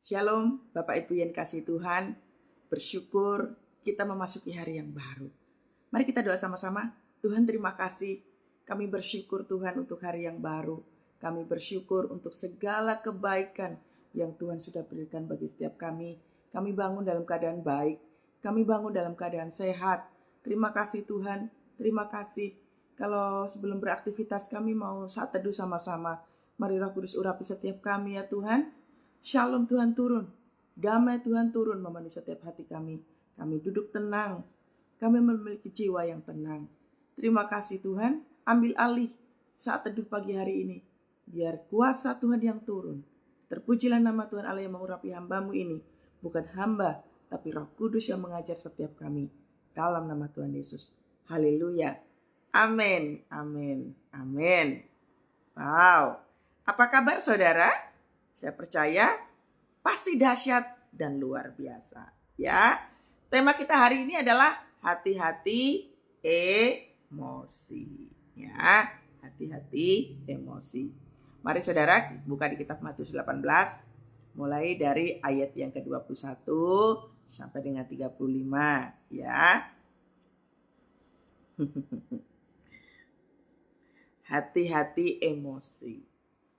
Shalom, Bapak Ibu yang kasih Tuhan, bersyukur kita memasuki hari yang baru. Mari kita doa sama-sama. Tuhan, terima kasih. Kami bersyukur Tuhan untuk hari yang baru. Kami bersyukur untuk segala kebaikan yang Tuhan sudah berikan bagi setiap kami. Kami bangun dalam keadaan baik. Kami bangun dalam keadaan sehat. Terima kasih Tuhan. Terima kasih. Kalau sebelum beraktivitas kami mau saat teduh sama-sama. Mari Roh Kudus urapi setiap kami ya Tuhan. Shalom Tuhan turun, damai Tuhan turun memenuhi setiap hati kami. Kami duduk tenang, kami memiliki jiwa yang tenang. Terima kasih Tuhan, ambil alih saat teduh pagi hari ini. Biar kuasa Tuhan yang turun. Terpujilah nama Tuhan Allah yang mengurapi hambamu ini. Bukan hamba, tapi Roh Kudus yang mengajar setiap kami. Dalam nama Tuhan Yesus. Haleluya. Amin, amin, amin. Wow, apa kabar saudara? Saya percaya pasti dahsyat dan luar biasa. Ya, tema kita hari ini adalah hati-hati emosi. Ya, hati-hati emosi. Mari saudara buka di kitab Matius 18, mulai dari ayat yang ke-21 sampai dengan 35. Ya. Hati-hati emosi.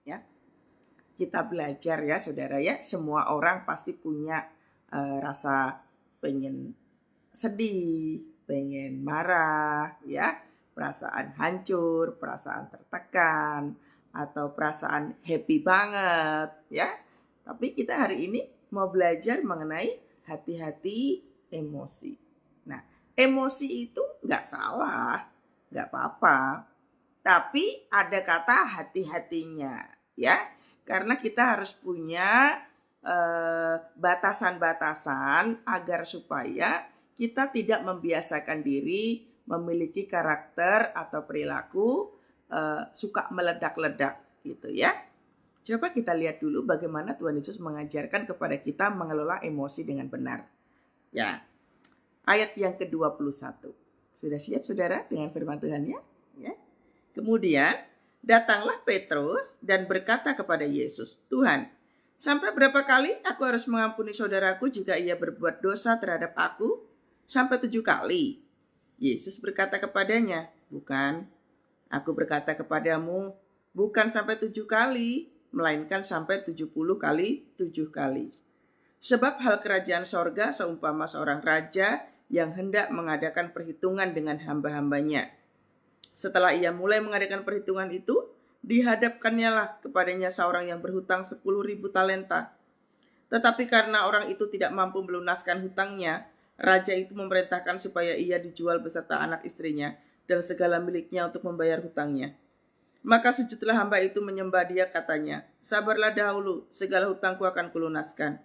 Ya. Kita belajar ya saudara ya, semua orang pasti punya rasa pengen sedih, pengen marah ya, perasaan hancur, perasaan tertekan, atau perasaan happy banget ya. Tapi kita hari ini mau belajar mengenai hati-hati emosi. Nah, emosi itu gak salah, gak apa-apa, tapi ada kata hati-hatinya ya. Karena kita harus punya batasan-batasan agar supaya kita tidak membiasakan diri memiliki karakter atau perilaku suka meledak-ledak gitu ya. Coba kita lihat dulu bagaimana Tuhan Yesus mengajarkan kepada kita mengelola emosi dengan benar. Ya. Ayat yang ke-21. Sudah siap saudara dengan firman Tuhannya? Ya. Kemudian datanglah Petrus dan berkata kepada Yesus, Tuhan, sampai berapa kali aku harus mengampuni saudaraku jika ia berbuat dosa terhadap aku? Sampai 7 kali. Yesus berkata kepadanya, bukan, aku berkata kepadamu, bukan sampai 7 kali, melainkan sampai 70 kali 7 kali. Sebab hal kerajaan sorga seumpama seorang raja yang hendak mengadakan perhitungan dengan hamba-hambanya. Setelah ia mulai mengadakan perhitungan itu, dihadapkannya lah kepadanya seorang yang berhutang 10.000 talenta. Tetapi karena orang itu tidak mampu melunaskan hutangnya, raja itu memerintahkan supaya ia dijual beserta anak istrinya dan segala miliknya untuk membayar hutangnya. Maka sujudlah hamba itu menyembah dia, katanya, sabarlah dahulu, segala hutangku akan kulunaskan.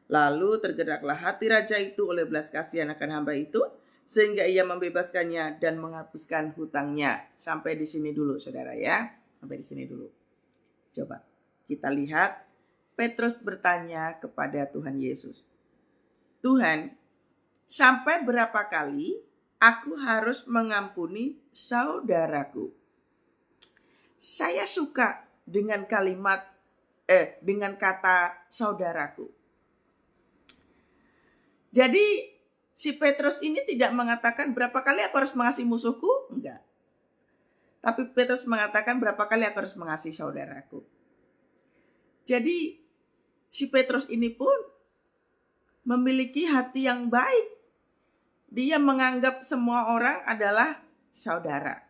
Lalu tergeraklah hati raja itu oleh belas kasihan akan hamba itu, sehingga ia membebaskannya dan menghapuskan hutangnya. Sampai di sini dulu saudara ya. Sampai di sini dulu. Coba kita lihat Petrus bertanya kepada Tuhan Yesus. Tuhan, sampai berapa kali aku harus mengampuni saudaraku? Saya suka dengan dengan kata saudaraku. Jadi si Petrus ini tidak mengatakan berapa kali aku harus mengasihi musuhku, enggak. Tapi Petrus mengatakan berapa kali aku harus mengasihi saudaraku. Jadi si Petrus ini pun memiliki hati yang baik. Dia menganggap semua orang adalah saudara.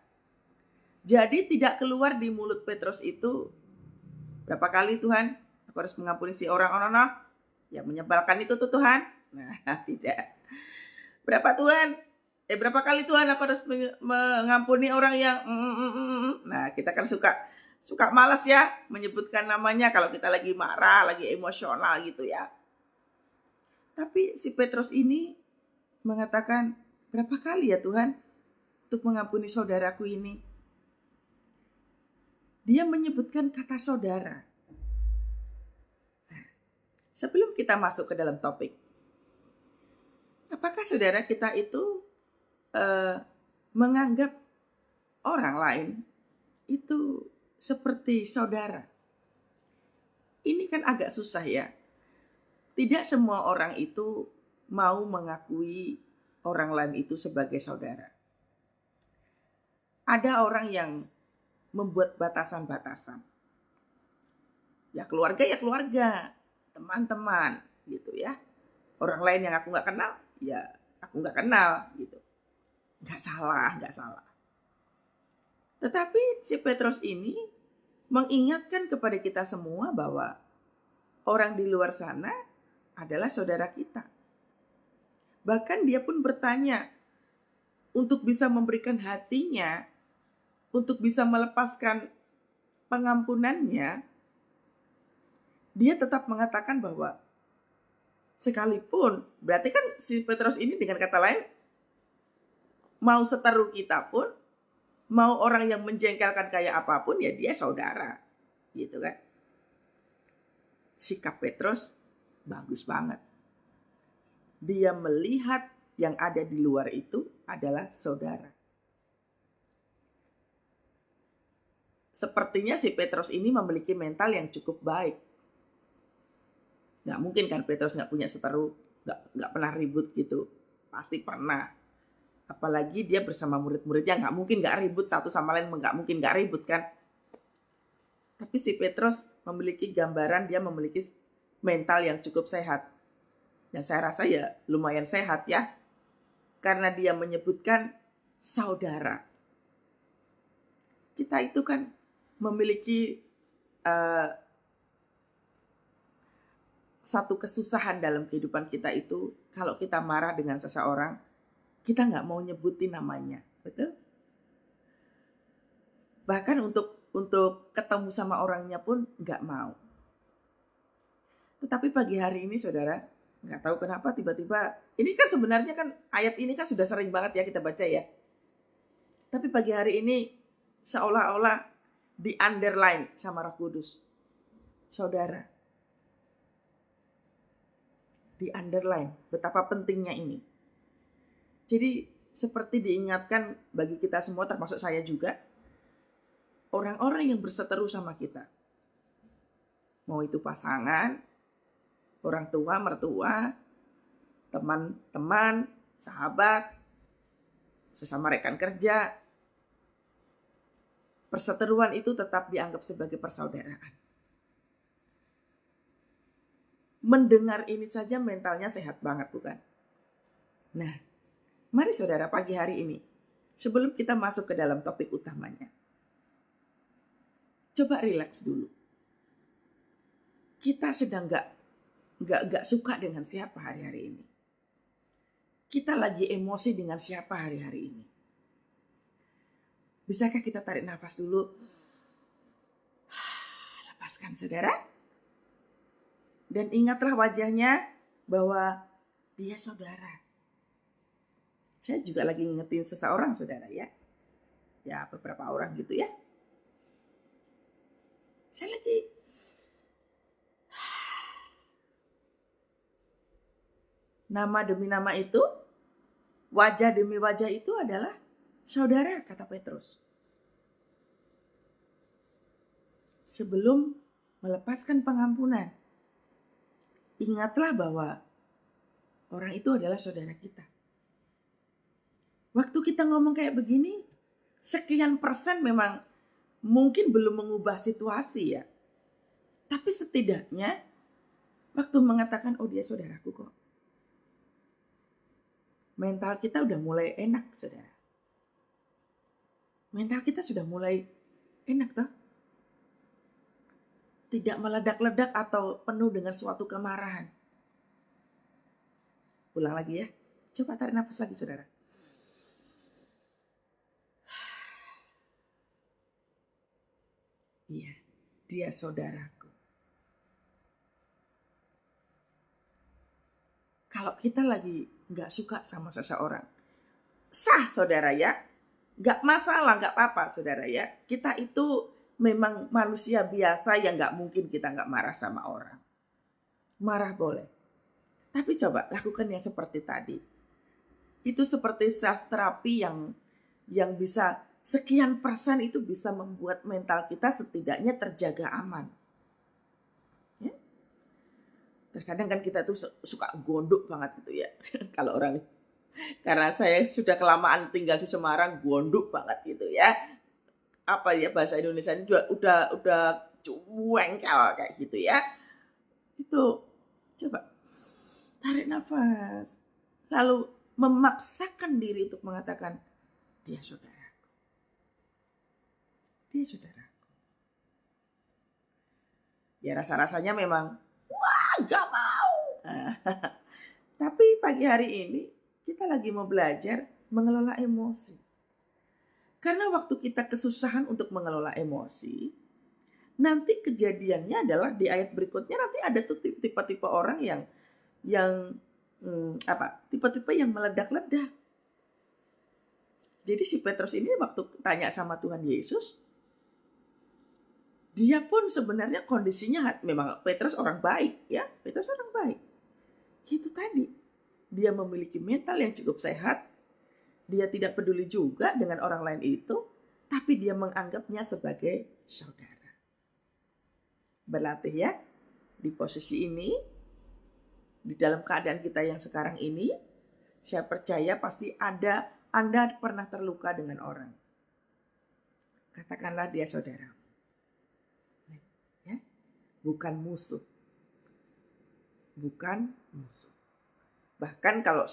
Jadi tidak keluar di mulut Petrus itu, berapa kali Tuhan aku harus mengampuni si orang-orang yang menyebalkan itu tuh Tuhan. Nah, tidak. Berapa kali Tuhan aku harus mengampuni orang yang Nah, kita kan suka malas ya menyebutkan namanya kalau kita lagi marah, lagi emosional gitu ya. Tapi si Petrus ini mengatakan, berapa kali ya Tuhan untuk mengampuni saudaraku ini? Dia menyebutkan kata saudara. Nah, sebelum kita masuk ke dalam topik, apakah saudara kita itu menganggap orang lain itu seperti saudara? Ini kan agak susah ya. Tidak semua orang itu mau mengakui orang lain itu sebagai saudara. Ada orang yang membuat batasan-batasan. Ya keluarga, teman-teman gitu ya. Orang lain yang aku nggak kenal, ya aku nggak kenal gitu. Nggak salah. Tetapi si Petrus ini mengingatkan kepada kita semua bahwa orang di luar sana adalah saudara kita. Bahkan dia pun bertanya untuk bisa memberikan hatinya, untuk bisa melepaskan pengampunannya, dia tetap mengatakan bahwa sekalipun, berarti kan si Petrus ini dengan kata lain, mau seteru kita pun, mau orang yang menjengkelkan kayak apapun, ya dia saudara. Gitu kan. Sikap Petrus bagus banget. Dia melihat yang ada di luar itu adalah saudara. Sepertinya si Petrus ini memiliki mental yang cukup baik. Nggak mungkin kan Petrus nggak punya seteru, nggak pernah ribut gitu. Pasti pernah. Apalagi dia bersama murid-muridnya, nggak mungkin nggak ribut satu sama lain, nggak mungkin nggak ribut kan. Tapi si Petrus memiliki gambaran, dia memiliki mental yang cukup sehat. Yang saya rasa ya lumayan sehat ya. Karena dia menyebutkan saudara. Kita itu kan memiliki satu kesusahan dalam kehidupan kita itu. Kalau kita marah dengan seseorang, kita nggak mau nyebutin namanya. Betul? Bahkan untuk ketemu sama orangnya pun nggak mau. Tetapi pagi hari ini saudara, nggak tahu kenapa tiba-tiba, ini kan sebenarnya kan ayat ini kan sudah sering banget ya kita baca ya. Tapi pagi hari ini seolah-olah di underline sama Roh Kudus. Saudara, di underline betapa pentingnya ini. Jadi seperti diingatkan bagi kita semua termasuk saya juga, orang-orang yang berseteru sama kita. Mau itu pasangan, orang tua, mertua, teman-teman, sahabat, sesama rekan kerja. Perseteruan itu tetap dianggap sebagai persaudaraan. Mendengar ini saja mentalnya sehat banget, bukan? Nah, mari saudara pagi hari ini, sebelum kita masuk ke dalam topik utamanya, coba rileks dulu. Kita sedang nggak suka dengan siapa hari-hari ini. Kita lagi emosi dengan siapa hari-hari ini. Bisakah kita tarik nafas dulu? Lepaskan saudara. Dan ingatlah wajahnya bahwa dia saudara. Saya juga lagi ngingetin seseorang saudara ya. Ya beberapa orang gitu ya. Saya lagi nama demi nama itu, wajah demi wajah itu adalah saudara, kata Petrus. Sebelum melepaskan pengampunan, ingatlah bahwa orang itu adalah saudara kita. Waktu kita ngomong kayak begini, sekian persen memang mungkin belum mengubah situasi ya. Tapi setidaknya waktu mengatakan, oh dia saudaraku kok. Mental kita udah mulai enak saudara. Mental kita sudah mulai enak toh. Tidak meledak-ledak atau penuh dengan suatu kemarahan. Ulang lagi ya. Coba tarik nafas lagi saudara. Iya, dia saudaraku. Kalau kita lagi gak suka sama seseorang, sah saudara ya. Gak masalah, gak apa-apa saudara ya. Kita itu memang manusia biasa yang gak mungkin kita gak marah sama orang. Marah boleh. Tapi coba lakukan yang seperti tadi. Itu seperti self therapy yang bisa sekian persen itu bisa membuat mental kita setidaknya terjaga aman. Ya? Terkadang kan kita tuh suka gondok banget gitu ya. Kalau orang, karena saya sudah kelamaan tinggal di Semarang, gondok banget gitu ya. Apa ya bahasa Indonesia ini udah cueng kalau kayak gitu ya. Itu coba tarik nafas. Lalu memaksakan diri untuk mengatakan, dia saudaraku. Dia saudaraku. Ya rasa-rasanya memang, wah gak mau. Tapi pagi hari ini kita lagi mau belajar mengelola emosi. Karena waktu kita kesusahan untuk mengelola emosi, nanti kejadiannya adalah di ayat berikutnya nanti ada tuh tipe-tipe orang yang tipe-tipe yang meledak-ledak. Jadi si Petrus ini waktu tanya sama Tuhan Yesus, dia pun sebenarnya kondisinya memang Petrus orang baik ya, Petrus orang baik. Itu tadi, dia memiliki mental yang cukup sehat, dia tidak peduli juga dengan orang lain itu, tapi dia menganggapnya sebagai saudara. Berlatih ya, di posisi ini, di dalam keadaan kita yang sekarang ini, saya percaya pasti Anda pernah terluka dengan orang. Katakanlah dia saudara. Ya? Bukan musuh. Bukan musuh. Bahkan kalau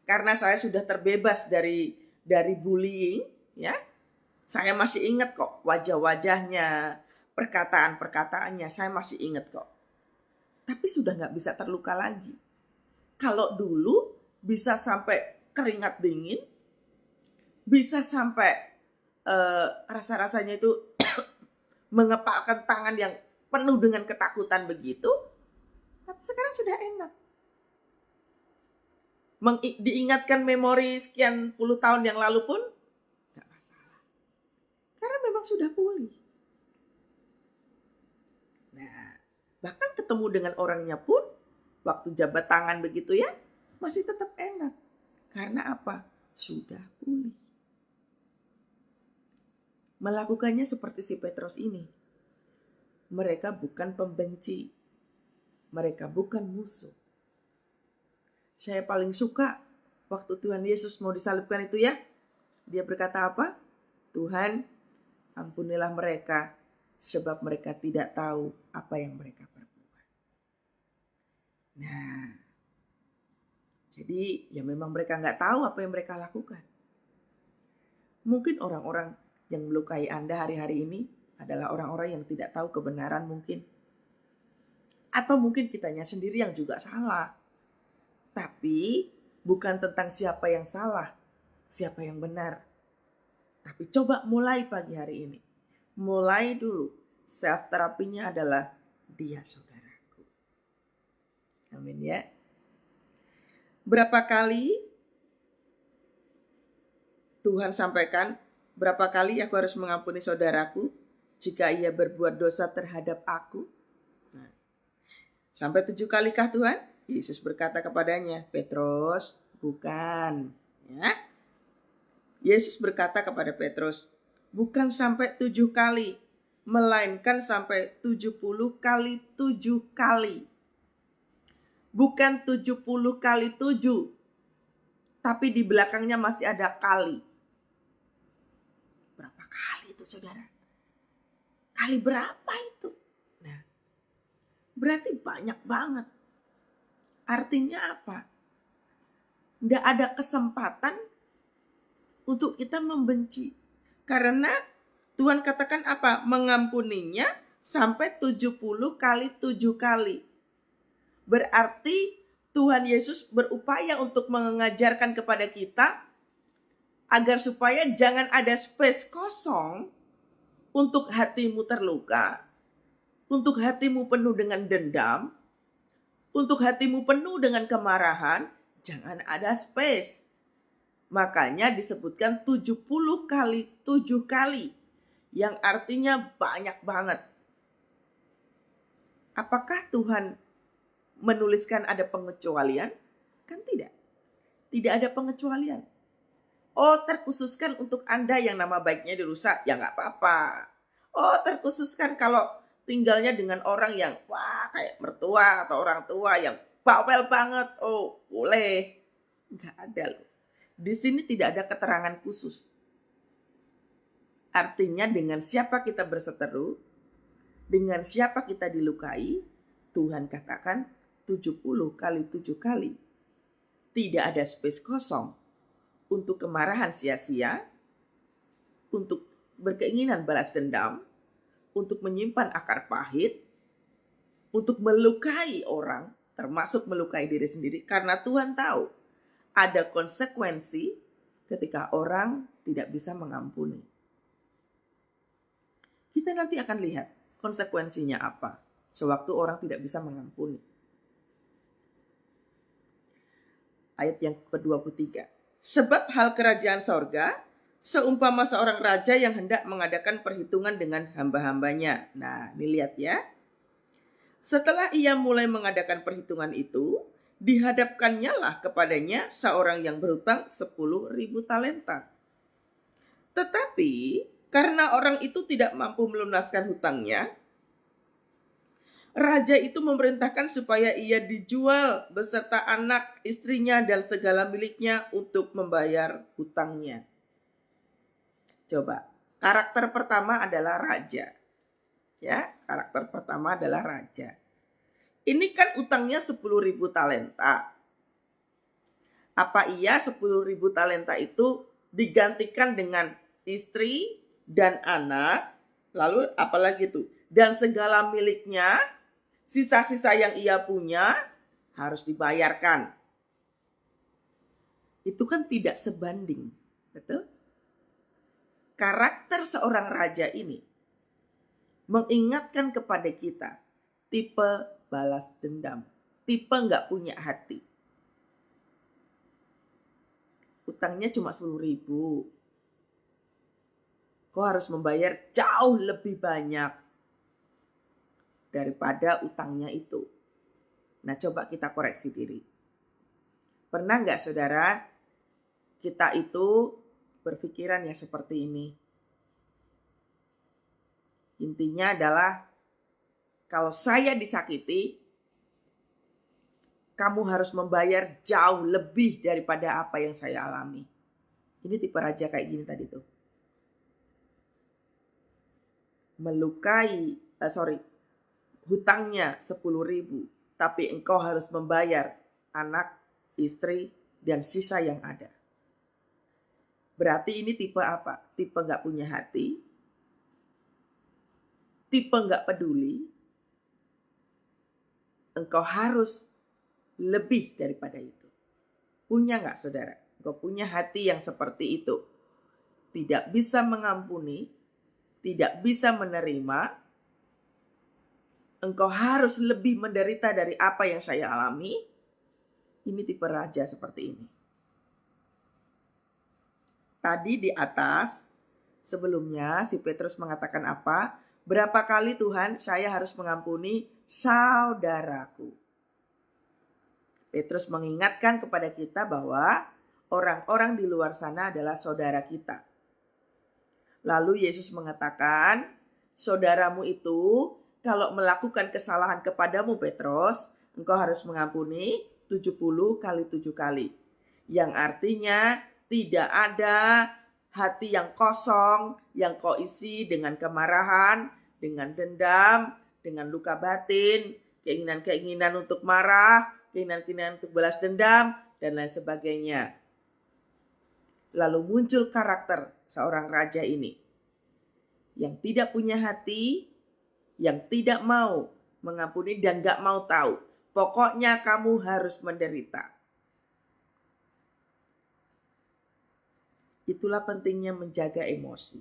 karena saya sudah terbebas dari bullying, ya, saya masih ingat kok wajah-wajahnya, perkataan-perkataannya, saya masih ingat kok. Tapi sudah nggak bisa terluka lagi. Kalau dulu bisa sampai keringat dingin, bisa sampai rasa-rasanya itu mengepalkan tangan yang penuh dengan ketakutan begitu, tapi sekarang sudah enak. Diingatkan memori sekian puluh tahun yang lalu pun gak masalah. Karena memang sudah pulih. Nah, bahkan ketemu dengan orangnya pun, waktu jabat tangan begitu ya, masih tetap enak. Karena apa? Sudah pulih. Melakukannya seperti si Petrus ini. Mereka bukan pembenci. Mereka bukan musuh. Saya paling suka waktu Tuhan Yesus mau disalibkan itu ya. Dia berkata apa? Tuhan, ampunilah mereka sebab mereka tidak tahu apa yang mereka perbuat. Nah, jadi ya memang mereka nggak tahu apa yang mereka lakukan. Mungkin orang-orang yang melukai Anda hari-hari ini adalah orang-orang yang tidak tahu kebenaran mungkin. Atau mungkin kitanya sendiri yang juga salah. Tapi bukan tentang siapa yang salah, siapa yang benar. Tapi coba mulai pagi hari ini. Mulai dulu. Self terapinya adalah dia saudaraku. Amin ya. Berapa kali Tuhan sampaikan, berapa kali aku harus mengampuni saudaraku jika ia berbuat dosa terhadap aku? Nah, sampai 7 kalikah Tuhan? Yesus berkata kepadanya, Petrus, bukan. Ya. Yesus berkata kepada Petrus, bukan sampai 7 kali, melainkan sampai 70 kali 7 kali. Bukan 70 kali 7, tapi di belakangnya masih ada kali. Berapa kali itu saudara? Kali berapa itu? Nah, berarti banyak banget. Artinya apa? Tidak ada kesempatan untuk kita membenci. Karena Tuhan katakan apa? Mengampuninya sampai 70 kali 7 kali. Berarti Tuhan Yesus berupaya untuk mengajarkan kepada kita agar supaya jangan ada space kosong untuk hatimu terluka, untuk hatimu penuh dengan dendam, untuk hatimu penuh dengan kemarahan, jangan ada space. Makanya disebutkan 70 kali 7 kali, yang artinya banyak banget. Apakah Tuhan menuliskan ada pengecualian? Kan tidak. Tidak ada pengecualian. Oh, terkhususkan untuk Anda yang nama baiknya dirusak, ya nggak apa-apa. Oh, terkhususkan kalau tinggalnya dengan orang yang wah kayak mertua atau orang tua yang bawel banget. Oh, boleh. Enggak ada loh. Di sini tidak ada keterangan khusus. Artinya dengan siapa kita berseteru, dengan siapa kita dilukai, Tuhan katakan 70 kali 7 kali. Tidak ada space kosong untuk kemarahan sia-sia, untuk berkeinginan balas dendam, untuk menyimpan akar pahit, untuk melukai orang, termasuk melukai diri sendiri, karena Tuhan tahu ada konsekuensi ketika orang tidak bisa mengampuni. Kita nanti akan lihat konsekuensinya apa sewaktu orang tidak bisa mengampuni. Ayat yang ke-23. Sebab hal kerajaan sorga seumpama seorang raja yang hendak mengadakan perhitungan dengan hamba-hambanya. Nah, ini lihat ya. Setelah ia mulai mengadakan perhitungan itu, dihadapkannya lah kepadanya seorang yang berhutang 10.000 talenta. Tetapi karena orang itu tidak mampu melunaskan hutangnya, raja itu memerintahkan supaya ia dijual beserta anak, istrinya, dan segala miliknya untuk membayar hutangnya. Coba, karakter pertama adalah raja. Ya, karakter pertama adalah raja. Ini kan utangnya 10.000 talenta. Apa iya 10.000 talenta itu digantikan dengan istri dan anak? Lalu apalagi itu? Dan segala miliknya, sisa-sisa yang ia punya harus dibayarkan. Itu kan tidak sebanding, betul? Karakter seorang raja ini mengingatkan kepada kita tipe balas dendam, tipe nggak punya hati. Utangnya cuma 10.000. Kau harus membayar jauh lebih banyak daripada utangnya itu. Nah, coba kita koreksi diri. Pernah nggak saudara kita itu berpikiran yang seperti ini? Intinya adalah kalau saya disakiti, kamu harus membayar jauh lebih daripada apa yang saya alami. Ini tipe raja kayak gini tadi tuh. Hutangnya 10.000, tapi engkau harus membayar anak, istri, dan sisa yang ada. Berarti ini tipe apa? Tipe gak punya hati, tipe gak peduli. Engkau harus lebih daripada itu. Punya gak saudara? Engkau punya hati yang seperti itu. Tidak bisa mengampuni, tidak bisa menerima. Engkau harus lebih menderita dari apa yang saya alami. Ini tipe raja seperti ini. Tadi di atas, sebelumnya si Petrus mengatakan apa? Berapa kali Tuhan saya harus mengampuni saudaraku? Petrus mengingatkan kepada kita bahwa orang-orang di luar sana adalah saudara kita. Lalu Yesus mengatakan, saudaramu itu kalau melakukan kesalahan kepadamu Petrus, engkau harus mengampuni 70 kali 7 kali. Yang artinya tidak ada hati yang kosong yang kau isi dengan kemarahan, dengan dendam, dengan luka batin, keinginan-keinginan untuk marah, keinginan-keinginan untuk balas dendam, dan lain sebagainya. Lalu muncul karakter seorang raja ini yang tidak punya hati, yang tidak mau mengampuni dan gak mau tahu. Pokoknya kamu harus menderita. Itulah pentingnya menjaga emosi.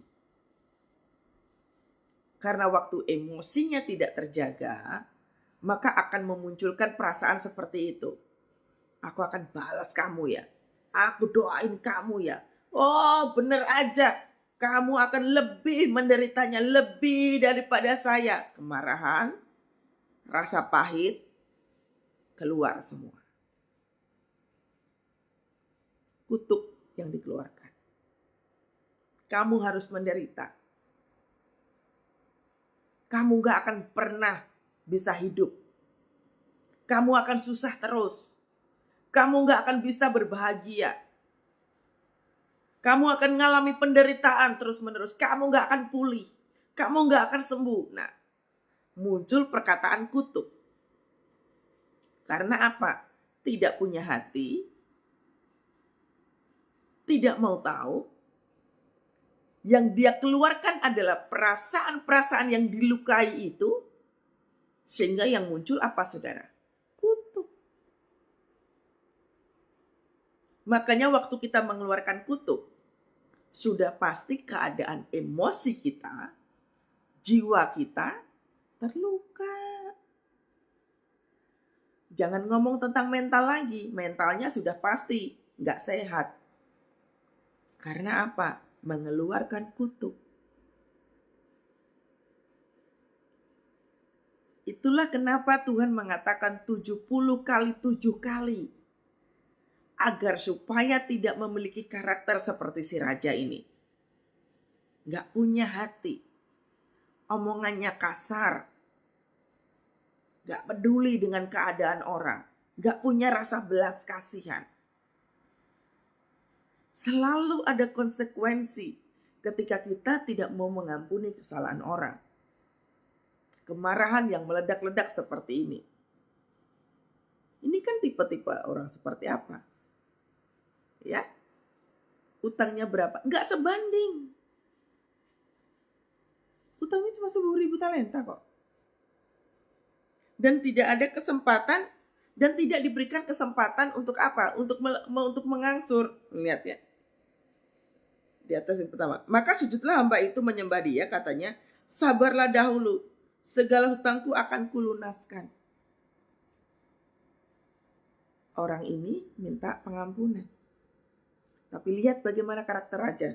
Karena waktu emosinya tidak terjaga, maka akan memunculkan perasaan seperti itu. Aku akan balas kamu ya. Aku doain kamu ya. Oh, bener aja. Kamu akan lebih menderitanya, lebih daripada saya. Kemarahan, rasa pahit, keluar semua. Kutuk yang dikeluarkan. Kamu harus menderita. kamu gak akan pernah bisa hidup. Kamu akan susah terus. Kamu gak akan bisa berbahagia. Kamu akan mengalami penderitaan terus-menerus. Kamu gak akan pulih. Kamu gak akan sembuh. Nah, muncul perkataan kutuk. Karena apa? Tidak punya hati, tidak mau tahu. Yang dia keluarkan adalah perasaan-perasaan yang dilukai itu. Sehingga yang muncul apa, saudara? Kutuk. Makanya waktu kita mengeluarkan kutuk, sudah pasti keadaan emosi kita, jiwa kita terluka. Jangan ngomong tentang mental lagi. Mentalnya sudah pasti nggak sehat. Karena apa? Mengeluarkan kutuk. Itulah kenapa Tuhan mengatakan 70 kali 7 kali. Agar supaya tidak memiliki karakter seperti si raja ini. Nggak punya hati. Omongannya kasar. Nggak peduli dengan keadaan orang. Nggak punya rasa belas kasihan. Selalu ada konsekuensi ketika kita tidak mau mengampuni kesalahan orang. Kemarahan yang meledak-ledak seperti ini. Ini kan tipe-tipe orang seperti apa? Ya, utangnya berapa? Nggak sebanding. Utangnya cuma 10.000 talenta kok. Dan tidak ada kesempatan dan tidak diberikan kesempatan untuk apa? Untuk mengangsur. Lihat ya. Di atas yang pertama. Maka sujudlah hamba itu menyembah dia, katanya, sabarlah dahulu, segala hutangku akan kulunaskan. Orang ini minta pengampunan. Tapi lihat bagaimana karakter raja.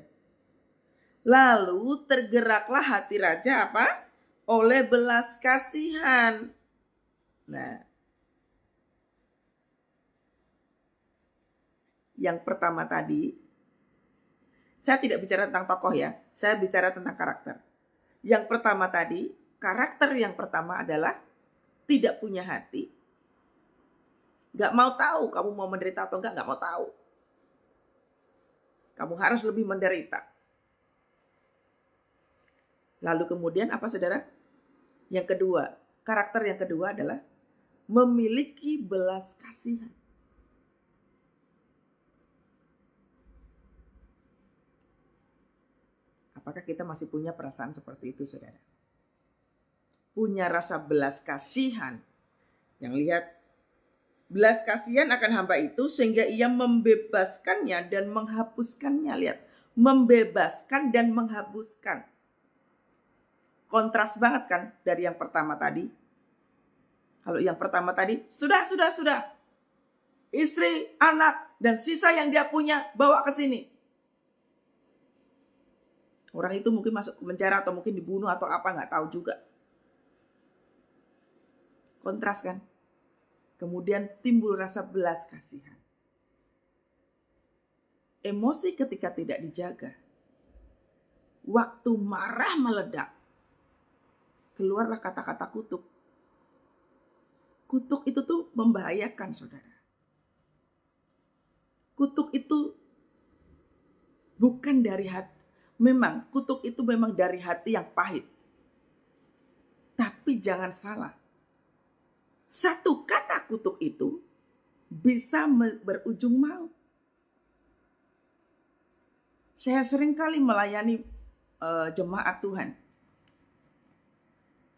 Lalu tergeraklah hati raja apa? Oleh belas kasihan. Nah, yang pertama tadi, saya tidak bicara tentang tokoh ya, saya bicara tentang karakter. Yang pertama tadi, karakter yang pertama adalah tidak punya hati. Gak mau tahu kamu mau menderita atau enggak mau tahu. Kamu harus lebih menderita. Lalu kemudian apa, saudara? Yang kedua, karakter yang kedua adalah memiliki belas kasihan. Apakah kita masih punya perasaan seperti itu, saudara? Punya rasa belas kasihan. Yang lihat, belas kasihan akan hamba itu sehingga ia membebaskannya dan menghapuskannya. Lihat, membebaskan dan menghapuskan. Kontras banget kan dari yang pertama tadi. Kalau yang pertama tadi, sudah. Istri, anak, dan sisa yang dia punya bawa ke sini. Orang itu mungkin masuk ke penjara atau mungkin dibunuh atau apa, nggak tahu juga. Kontras kan? Kemudian timbul rasa belas kasihan. Emosi ketika tidak dijaga. Waktu marah meledak. Keluarlah kata-kata kutuk. Kutuk itu tuh membahayakan, saudara. Kutuk itu bukan dari hati. Memang kutuk itu memang dari hati yang pahit. Tapi jangan salah. Satu kata kutuk itu bisa berujung maut. Saya sering kali melayani jemaat Tuhan.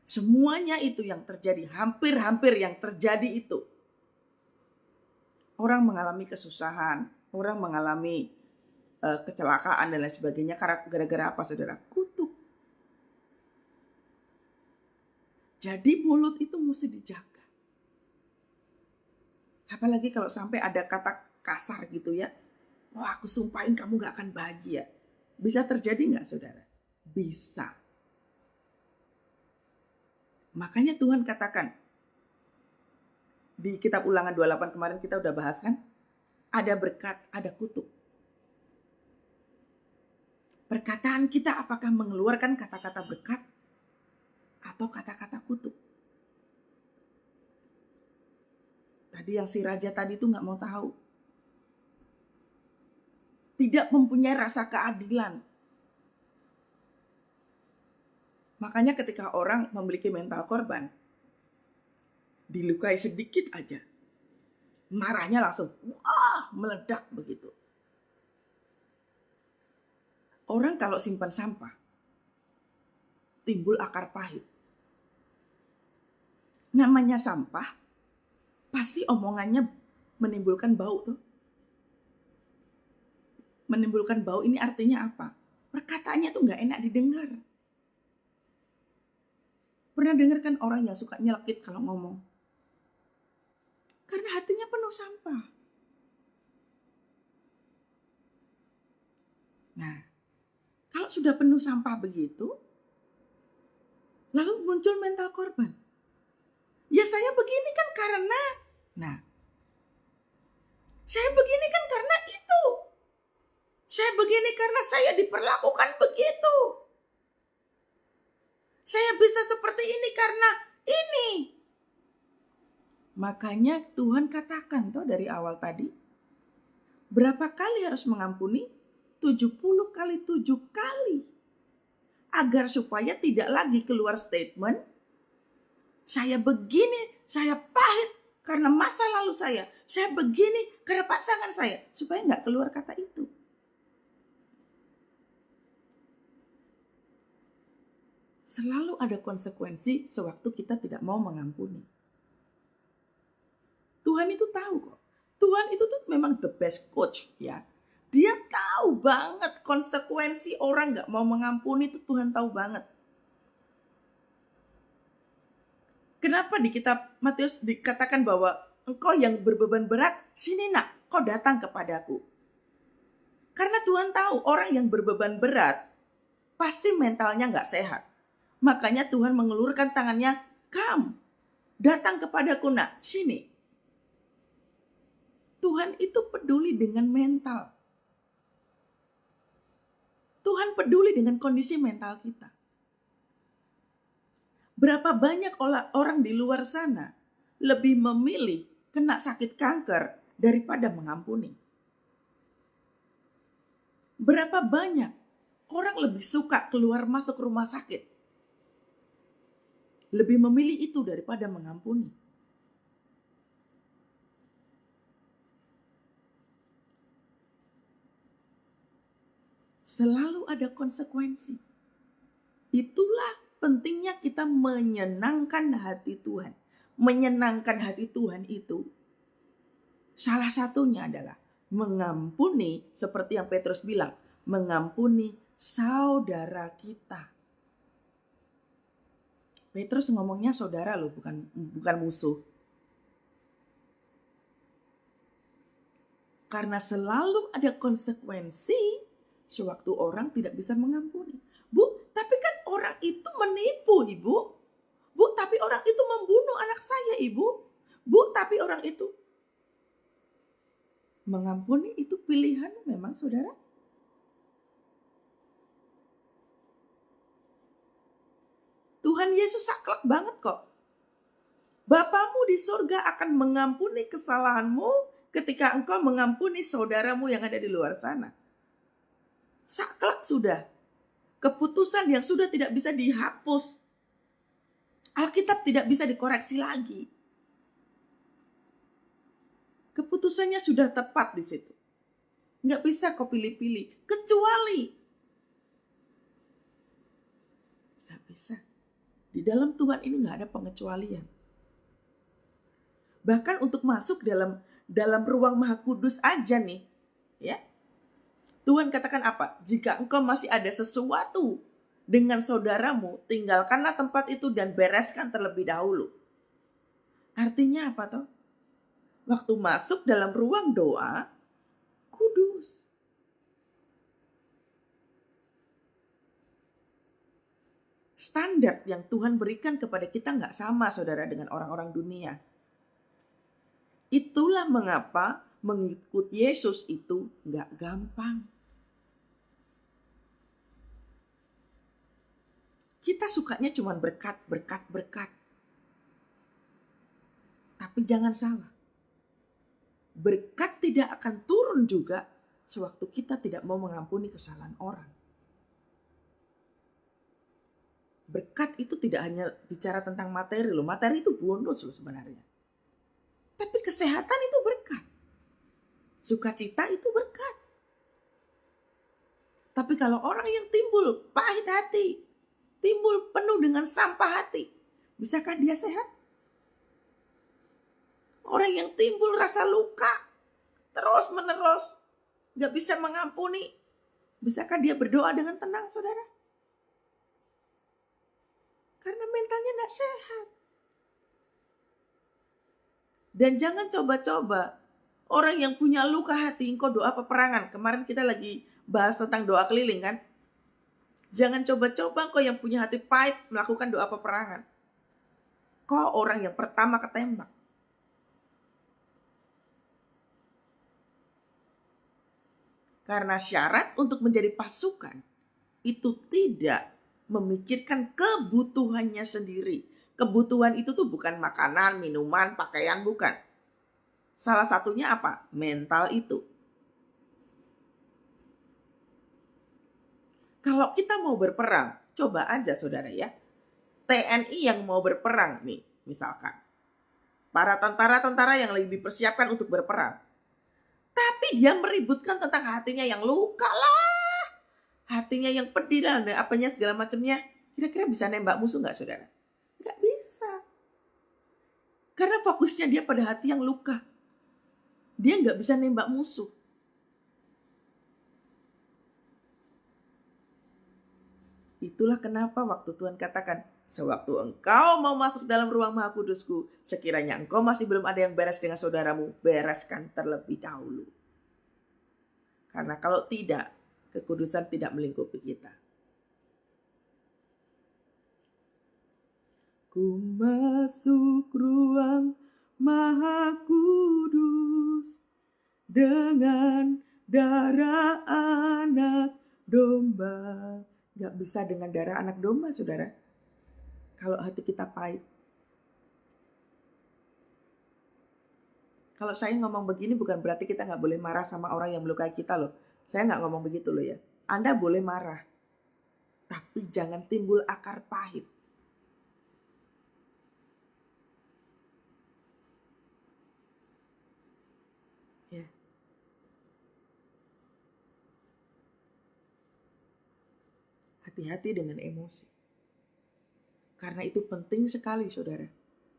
Semuanya itu yang terjadi, hampir yang terjadi itu. Orang mengalami kesusahan, orang mengalami kecelakaan dan lain sebagainya gara-gara apa, saudara? Kutuk. Jadi mulut itu mesti dijaga. Apalagi kalau sampai ada kata kasar gitu ya. Wah, aku sumpahin kamu gak akan bahagia. Bisa terjadi gak, saudara? Bisa. Makanya Tuhan katakan, di kitab Ulangan 28 kemarin kita udah bahas kan, ada berkat, ada kutuk. Perkataan kita apakah mengeluarkan kata-kata berkat atau kata-kata kutuk. Tadi yang si raja tadi itu nggak mau tahu. Tidak mempunyai rasa keadilan. Makanya ketika orang memiliki mental korban, dilukai sedikit aja, marahnya langsung wah meledak begitu. Orang kalau simpan sampah, timbul akar pahit. Namanya sampah, pasti omongannya menimbulkan bau tuh. Menimbulkan bau ini artinya apa? Perkataannya tuh nggak enak didengar. Pernah dengar kan orang yang suka nyelekit kalau ngomong? Karena hatinya penuh sampah. Nah, kalau sudah penuh sampah begitu, lalu muncul mental korban. Ya saya begini kan karena, saya begini kan karena itu. Saya begini karena saya diperlakukan begitu. Saya bisa seperti ini karena ini. Makanya Tuhan katakan tuh dari awal tadi, berapa kali harus mengampuni? 70 kali 7 kali. Agar supaya tidak lagi keluar statement, saya begini, saya pahit karena masa lalu saya begini karena pasangan saya. Supaya nggak keluar kata itu. Selalu ada konsekuensi sewaktu kita tidak mau mengampuni. Tuhan itu tahu kok. Tuhan itu tuh memang the best coach ya. Dia tahu banget konsekuensi orang gak mau mengampuni itu Tuhan tahu banget. Kenapa di kitab Matius dikatakan bahwa engkau yang berbeban berat, sini nak, kau datang kepadaku. Karena Tuhan tahu orang yang berbeban berat pasti mentalnya gak sehat. Makanya Tuhan mengelurkan tangannya, come, datang kepadaku nak, sini. Tuhan itu peduli dengan mental. Tuhan peduli dengan kondisi mental kita. Berapa banyak orang di luar sana lebih memilih kena sakit kanker daripada mengampuni. Berapa banyak orang lebih suka keluar masuk rumah sakit. Lebih memilih itu daripada mengampuni. Selalu ada konsekuensi. Itulah pentingnya kita menyenangkan hati Tuhan. Menyenangkan hati Tuhan itu salah satunya adalah mengampuni, seperti yang Petrus bilang, mengampuni saudara kita. Petrus ngomongnya saudara loh, bukan musuh. Karena selalu ada konsekuensi sewaktu orang tidak bisa mengampuni. Bu, tapi kan orang itu menipu, Ibu. Bu, tapi orang itu membunuh anak saya, Ibu. Bu, tapi orang itu. Mengampuni itu pilihan memang, saudara. Tuhan Yesus saklek banget kok. Bapamu di surga akan mengampuni kesalahanmu ketika engkau mengampuni saudaramu yang ada di luar sana. Saklek sudah. Keputusan yang sudah tidak bisa dihapus. Alkitab tidak bisa dikoreksi lagi. Keputusannya sudah tepat di situ. Nggak bisa kau pilih-pilih. Kecuali. Nggak bisa. Di dalam Tuhan ini nggak ada pengecualian. Bahkan untuk masuk dalam ruang Maha Kudus aja nih. Ya. Tuhan katakan apa? Jika engkau masih ada sesuatu dengan saudaramu, tinggalkanlah tempat itu dan bereskan terlebih dahulu. Artinya apa toh? Waktu masuk dalam ruang doa, kudus. Standar yang Tuhan berikan kepada kita nggak sama, saudara, dengan orang-orang dunia. Itulah mengapa mengikut Yesus itu nggak gampang. Kita sukanya cuma berkat, berkat, berkat. Tapi jangan salah. Berkat tidak akan turun juga sewaktu kita tidak mau mengampuni kesalahan orang. Berkat itu tidak hanya bicara tentang materi loh. Materi itu bonus loh sebenarnya. Tapi kesehatan itu berkat. Sukacita itu berkat. Tapi kalau orang yang timbul pahit hati, timbul penuh dengan sampah hati, bisakah dia sehat? Orang yang timbul rasa luka, terus menerus, gak bisa mengampuni, bisakah dia berdoa dengan tenang, saudara? Karena mentalnya gak sehat. Dan jangan coba-coba orang yang punya luka hati, engkau doa peperangan. Kemarin kita lagi bahas tentang doa keliling kan. Jangan coba-coba engkau yang punya hati pahit melakukan doa peperangan. Kau orang yang pertama ketembak. Karena syarat untuk menjadi pasukan itu tidak memikirkan kebutuhannya sendiri. Kebutuhan itu tuh bukan makanan, minuman, pakaian, bukan. Salah satunya apa? Mental itu. Kalau kita mau berperang, coba aja saudara ya. TNI yang mau berperang nih, misalkan. Para tentara-tentara yang lagi dipersiapkan untuk berperang. Tapi dia meributkan tentang hatinya yang luka lah. Hatinya yang pedih dan apanya segala macamnya. Kira-kira bisa nembak musuh gak saudara? Gak bisa. Karena fokusnya dia pada hati yang luka. Dia gak bisa nembak musuh. Itulah kenapa waktu Tuhan katakan, sewaktu engkau mau masuk dalam ruang Maha Kudusku, sekiranya engkau masih belum ada yang beres dengan saudaramu, bereskan terlebih dahulu. Karena kalau tidak, kekudusan tidak melingkupi kita. Ku masuk ruang Maha Kudus dengan darah anak domba. Gak bisa dengan darah anak domba, saudara. Kalau hati kita pahit. Kalau saya ngomong begini bukan berarti kita gak boleh marah sama orang yang melukai kita loh. Saya gak ngomong begitu loh ya. Anda boleh marah. Tapi jangan timbul akar pahit. Ya. Hati-hati dengan emosi. Karena itu penting sekali saudara.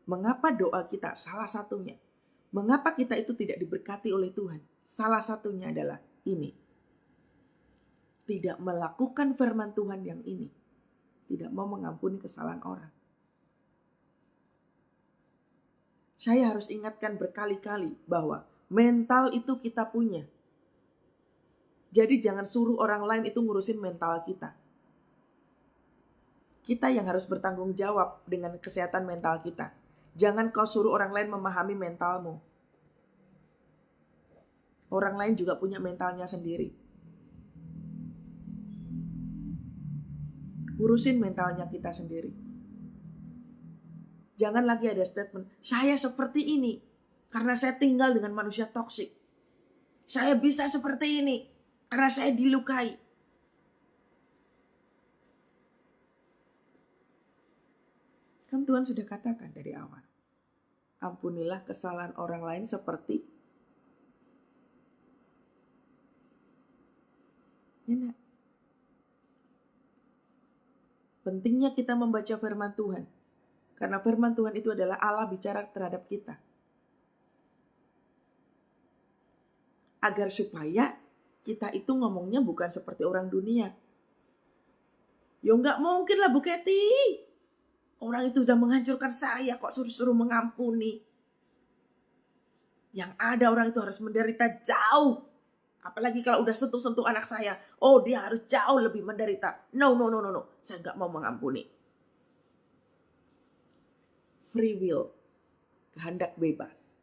Mengapa doa kita salah satunya? Mengapa kita itu tidak diberkati oleh Tuhan? Salah satunya adalah ini. Tidak melakukan firman Tuhan yang ini. Tidak mau mengampuni kesalahan orang. Saya harus ingatkan berkali-kali bahwa mental itu kita punya. Jadi jangan suruh orang lain itu ngurusin mental kita. Kita yang harus bertanggung jawab dengan kesehatan mental kita. Jangan kau suruh orang lain memahami mentalmu. Orang lain juga punya mentalnya sendiri. Urusin mentalnya kita sendiri. Jangan lagi ada statement, saya seperti ini karena saya tinggal dengan manusia toksik. Saya bisa seperti ini karena saya dilukai. Kan Tuhan sudah katakan dari awal. Ampunilah kesalahan orang lain seperti ya. Pentingnya kita membaca firman Tuhan. Karena firman Tuhan itu adalah Allah bicara terhadap kita. Agar supaya kita itu ngomongnya bukan seperti orang dunia. Ya enggak mungkin lah Bu Keti. Orang itu sudah menghancurkan saya kok suruh-suruh mengampuni. Yang ada orang itu harus menderita jauh. Apalagi kalau udah sentuh-sentuh anak saya. Oh dia harus jauh lebih menderita. No. Saya enggak mau mengampuni. Free will. Kehendak bebas.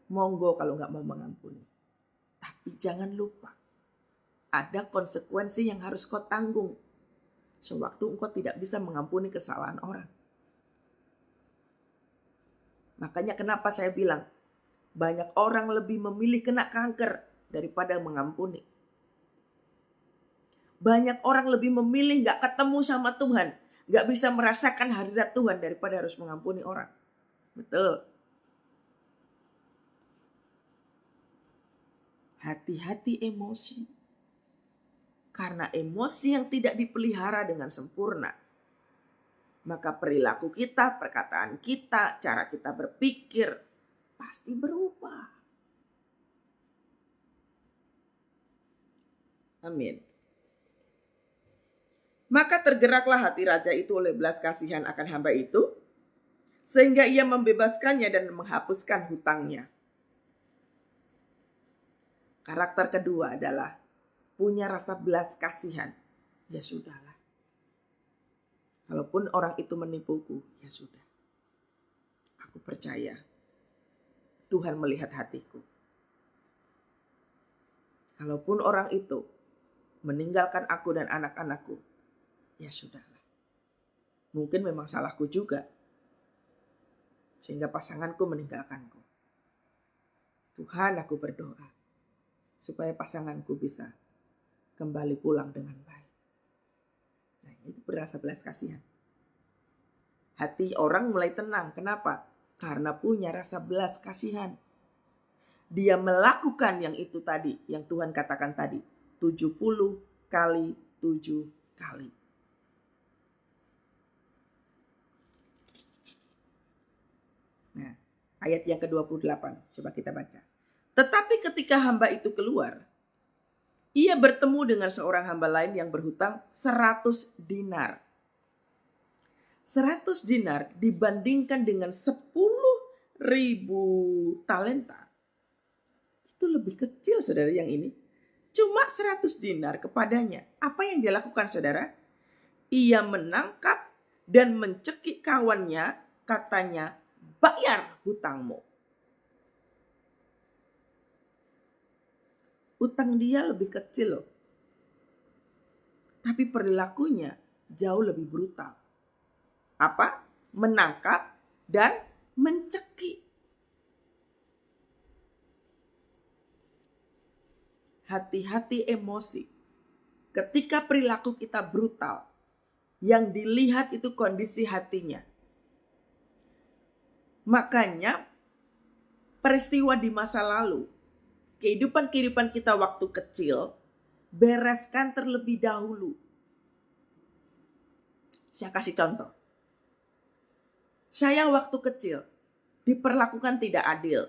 Monggo kalau enggak mau mengampuni. Tapi jangan lupa. Ada konsekuensi yang harus kau tanggung. sewaktu engkau tidak bisa mengampuni kesalahan orang. Makanya kenapa saya bilang, banyak orang lebih memilih kena kanker daripada mengampuni. Banyak orang lebih memilih gak ketemu sama Tuhan, gak bisa merasakan hadirat Tuhan daripada harus mengampuni orang. Betul. Hati-hati emosi. Karena emosi yang tidak dipelihara dengan sempurna, maka perilaku kita, perkataan kita, cara kita berpikir pasti berubah. Amin. Maka tergeraklah hati raja itu oleh belas kasihan akan hamba itu, sehingga ia membebaskannya dan menghapuskan hutangnya. Karakter kedua adalah punya rasa belas kasihan. Ya sudahlah. Kalaupun orang itu menipuku, ya sudah. Aku percaya Tuhan melihat hatiku. Kalaupun orang itu meninggalkan aku dan anak-anakku, ya sudahlah. Mungkin memang salahku juga, sehingga pasanganku meninggalkanku. Tuhan, aku berdoa supaya pasanganku bisa kembali pulang dengan baik. Nah, itu berasa belas kasihan. Hati orang mulai tenang. Kenapa? Karena punya rasa belas kasihan. Dia melakukan yang itu tadi, yang Tuhan katakan tadi, 70 kali 7 kali. Nah, ayat yang ke-28, coba kita baca. Tetapi ketika hamba itu keluar, ia bertemu dengan seorang hamba lain yang berhutang 100 dinar. 100 dinar dibandingkan dengan 10.000 talenta. Itu lebih kecil, saudara, yang ini. Cuma 100 dinar kepadanya. Apa yang dia lakukan, saudara? Ia menangkap dan mencekik kawannya, katanya, bayar hutangmu. Utang dia lebih kecil loh. Tapi perilakunya jauh lebih brutal. Apa? Menangkap dan mencekik. Hati-hati emosi. Ketika perilaku kita brutal, yang dilihat itu kondisi hatinya. Makanya peristiwa di masa lalu, kehidupan kita waktu kecil, bereskan terlebih dahulu. Saya kasih contoh. Saya waktu kecil diperlakukan tidak adil.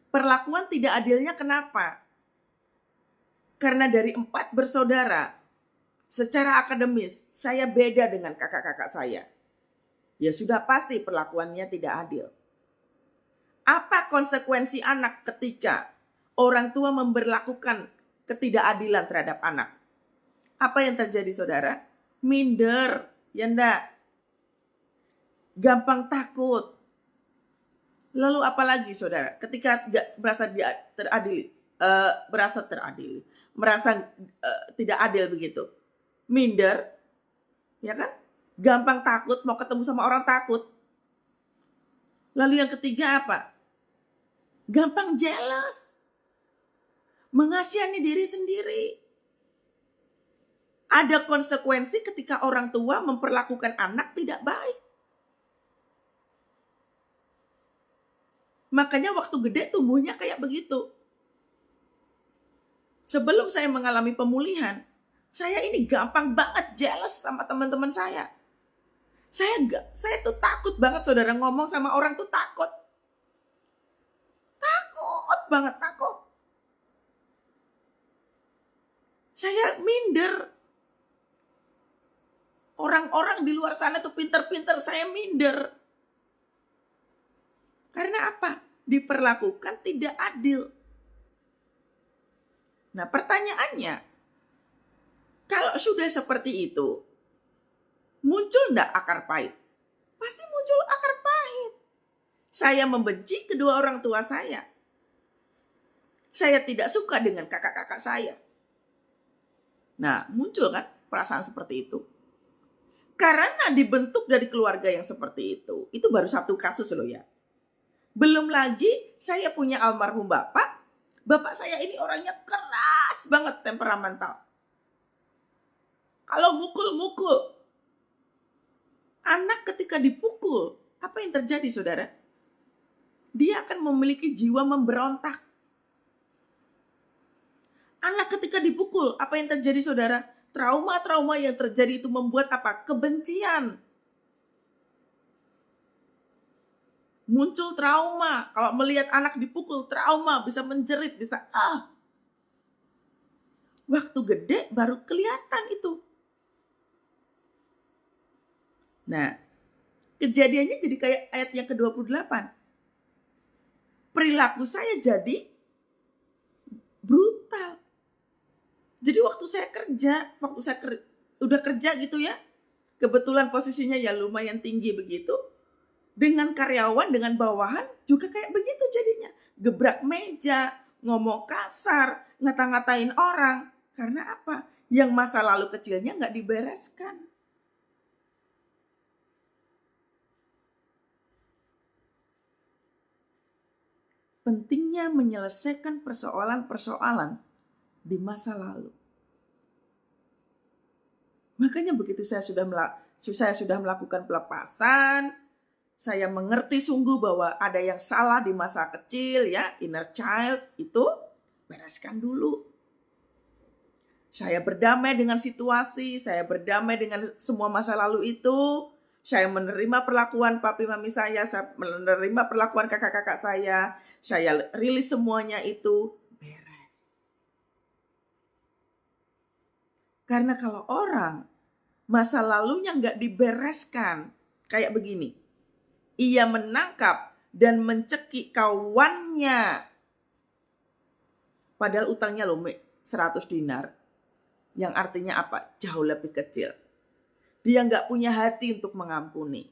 Perlakuan tidak adilnya kenapa? Karena dari 4 bersaudara, secara akademis saya beda dengan kakak-kakak saya. Ya sudah pasti perlakuannya tidak adil. Apa konsekuensi anak ketika orang tua memberlakukan ketidakadilan terhadap anak? Apa yang terjadi, saudara? Minder, ya enggak? Gampang takut. Lalu apa lagi, saudara? Ketika merasa teradili, merasa tidak adil begitu, minder, ya kan? Gampang takut, mau ketemu sama orang takut. Lalu yang ketiga apa? Gampang jealous, mengasihani diri sendiri. Ada konsekuensi ketika orang tua memperlakukan anak tidak baik. Makanya waktu gede tumbuhnya kayak begitu. Sebelum saya mengalami pemulihan, saya ini gampang banget jealous sama teman-teman saya. Saya tuh takut banget, saudara, ngomong sama orang tuh takut. Takut banget, takut. Saya minder. Orang-orang di luar sana tuh pinter-pinter, saya minder. Karena apa? Diperlakukan tidak adil. Nah, pertanyaannya, kalau sudah seperti itu, muncul enggak akar pahit? Pasti muncul akar pahit. Saya membenci kedua orang tua saya. Saya tidak suka dengan kakak-kakak saya. Nah, muncul kan? perasaan seperti itu? Karena dibentuk dari keluarga yang seperti itu. Itu baru satu kasus loh ya. Belum lagi saya punya almarhum bapak. Bapak saya ini orangnya keras banget temperamental. Kalau mukul-mukul. Anak ketika dipukul, apa yang terjadi saudara? Dia akan memiliki jiwa memberontak. Anak ketika dipukul, apa yang terjadi saudara? Trauma-trauma yang terjadi itu membuat apa? Kebencian. Muncul trauma. Kalau melihat anak dipukul, trauma. Bisa menjerit, bisa Waktu gede baru kelihatan itu. Nah, kejadiannya jadi kayak ayat yang ke-28. Perilaku saya jadi brutal. Jadi waktu saya udah kerja gitu ya, kebetulan posisinya ya lumayan tinggi begitu, dengan karyawan, dengan bawahan juga kayak begitu jadinya. Gebrak meja, ngomong kasar, ngata-ngatain orang. Karena apa? Yang masa lalu kecilnya nggak dibereskan. Pentingnya menyelesaikan persoalan-persoalan di masa lalu. Makanya begitu saya sudah melakukan pelepasan, saya mengerti sungguh bahwa ada yang salah di masa kecil ya, inner child itu bereskan dulu. Saya berdamai dengan situasi, saya berdamai dengan semua masa lalu itu. Saya menerima perlakuan papi mami saya menerima perlakuan kakak-kakak saya rilis semuanya itu. Karena kalau orang masa lalunya nggak dibereskan, kayak begini. Ia menangkap dan mencekik kawannya. Padahal utangnya loh 100 dinar. Yang artinya apa? Jauh lebih kecil. Dia nggak punya hati untuk mengampuni.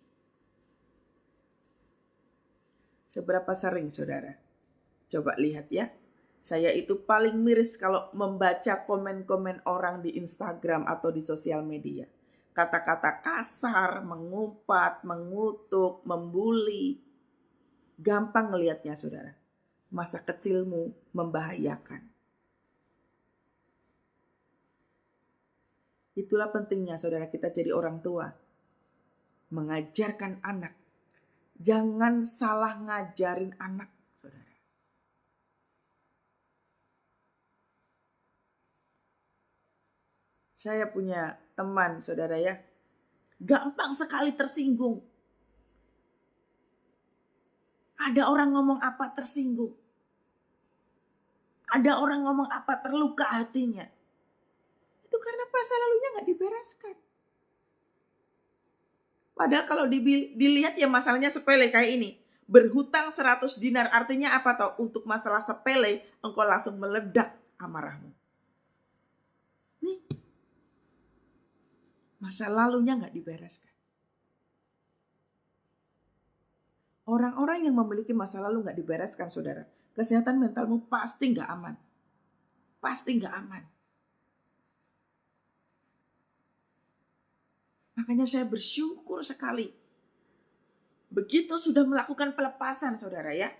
Seberapa sering saudara? Coba lihat ya. Saya itu paling miris kalau membaca komen-komen orang di Instagram atau di sosial media. Kata-kata kasar, mengumpat, mengutuk, membuli. Gampang ngelihatnya saudara. Masa kecilmu membahayakan. Itulah pentingnya saudara kita jadi orang tua. Mengajarkan anak. Jangan salah ngajarin anak saudara. Saya punya teman saudara ya, gampang sekali tersinggung. Ada orang ngomong apa tersinggung. Ada orang ngomong apa terluka hatinya. Itu karena masa lalunya gak dibereskan. Padahal kalau dilihat ya masalahnya sepele kayak ini. Berhutang 100 dinar artinya apa toh? Untuk masalah sepele engkau langsung meledak amarahmu. Nih, masa lalunya gak dibereskan. Orang-orang yang memiliki masa lalu gak dibereskan saudara, kesehatan mentalmu pasti gak aman. Pasti gak aman. Makanya saya bersyukur sekali. Begitu sudah melakukan pelepasan saudara ya.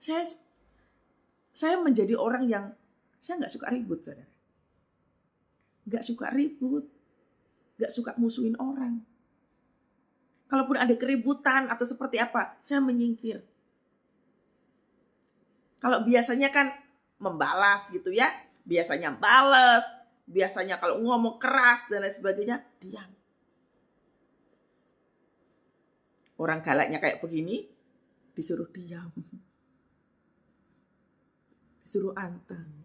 Saya menjadi orang yang saya gak suka ribut saudara. Gak suka ribut. Gak suka musuhin orang. Kalaupun ada keributan atau seperti apa, saya menyingkir. Kalau biasanya kan membalas gitu ya. Biasanya balas. Biasanya kalau ngomong keras dan lain sebagainya, diam. Orang galaknya kayak begini, disuruh diam. Disuruh anteng.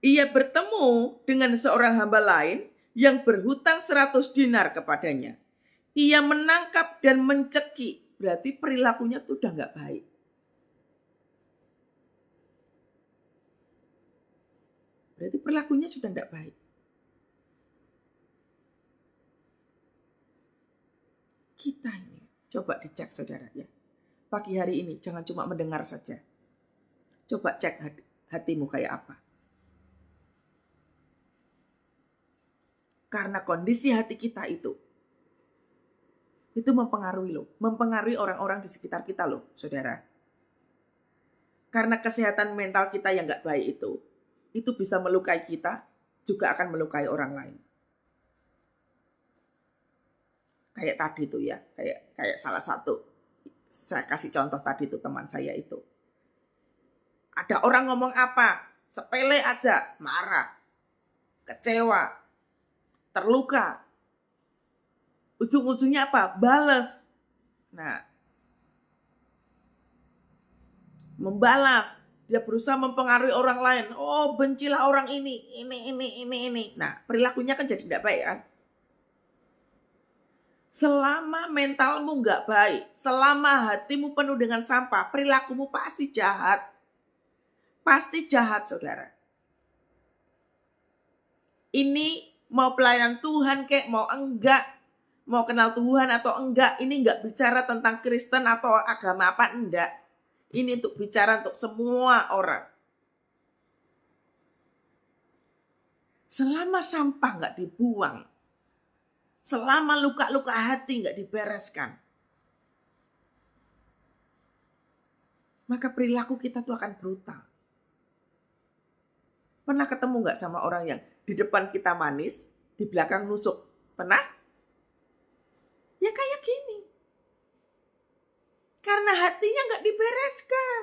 Ia bertemu dengan seorang hamba lain yang berhutang 100 dinar kepadanya. Ia menangkap dan mencekik. Berarti perilakunya itu udah gak baik. Berarti perilakunya sudah gak baik. Kita ini, coba dicek saudara ya. Pagi hari ini jangan cuma mendengar saja. Coba cek hatimu kayak apa. Karena kondisi hati kita itu mempengaruhi loh. Mempengaruhi orang-orang di sekitar kita loh, saudara. Karena kesehatan mental kita yang gak baik itu bisa melukai kita, juga akan melukai orang lain. Kayak tadi tuh ya, kayak salah satu, saya kasih contoh tadi tuh teman saya itu. Ada orang ngomong apa, sepele aja, marah, kecewa, terluka. Ujung-ujungnya apa? Balas. Nah, membalas. Dia berusaha mempengaruhi orang lain. Oh, bencilah orang ini. Nah, perilakunya kan jadi tidak baik kan? Selama mentalmu nggak baik, selama hatimu penuh dengan sampah, perilakumu pasti jahat. Pasti jahat, saudara. Ini mau pelayanan Tuhan kek, mau enggak, mau kenal Tuhan atau enggak, ini enggak bicara tentang Kristen atau agama apa, enggak. Ini untuk bicara untuk semua orang. Selama sampah enggak dibuang, selama luka-luka hati enggak dibereskan, maka perilaku kita tuh akan brutal. Pernah ketemu enggak sama orang yang di depan kita manis, di belakang nusuk? Pernah? Ya kayak gini. Karena hatinya nggak dibereskan.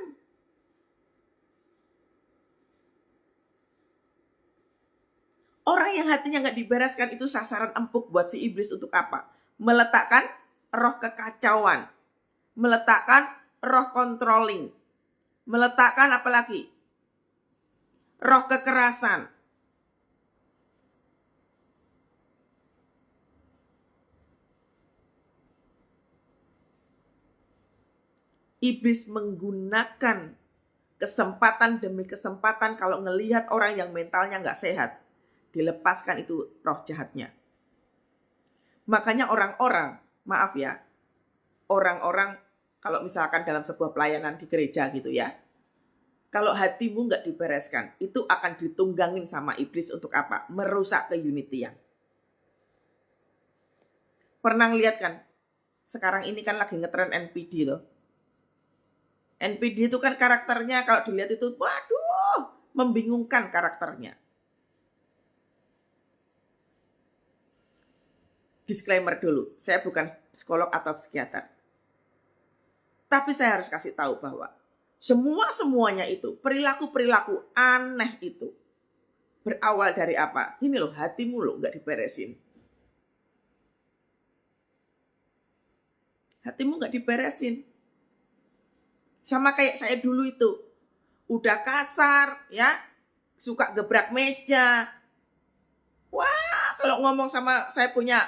Orang yang hatinya nggak dibereskan itu sasaran empuk buat si iblis untuk apa? Meletakkan roh kekacauan. Meletakkan roh controlling. Meletakkan apa lagi? Roh kekerasan. Iblis menggunakan kesempatan demi kesempatan kalau ngelihat orang yang mentalnya nggak sehat, dilepaskan itu roh jahatnya. Makanya orang-orang, maaf ya, orang-orang kalau misalkan dalam sebuah pelayanan di gereja gitu ya, kalau hatimu nggak dibereskan, itu akan ditunggangin sama iblis untuk apa? Merusak keunitian. Pernah lihat kan, sekarang ini kan lagi ngetren NPD tuh. NPD itu kan karakternya kalau dilihat itu, waduh, membingungkan karakternya. Disclaimer dulu, saya bukan psikolog atau psikiater. Tapi saya harus kasih tahu bahwa semuanya itu, perilaku-perilaku aneh itu, berawal dari apa? Ini loh, hatimu loh gak diberesin. Hatimu gak diberesin. Sama kayak saya dulu itu. Udah kasar, ya. Suka gebrak meja. Wah, kalau ngomong sama saya punya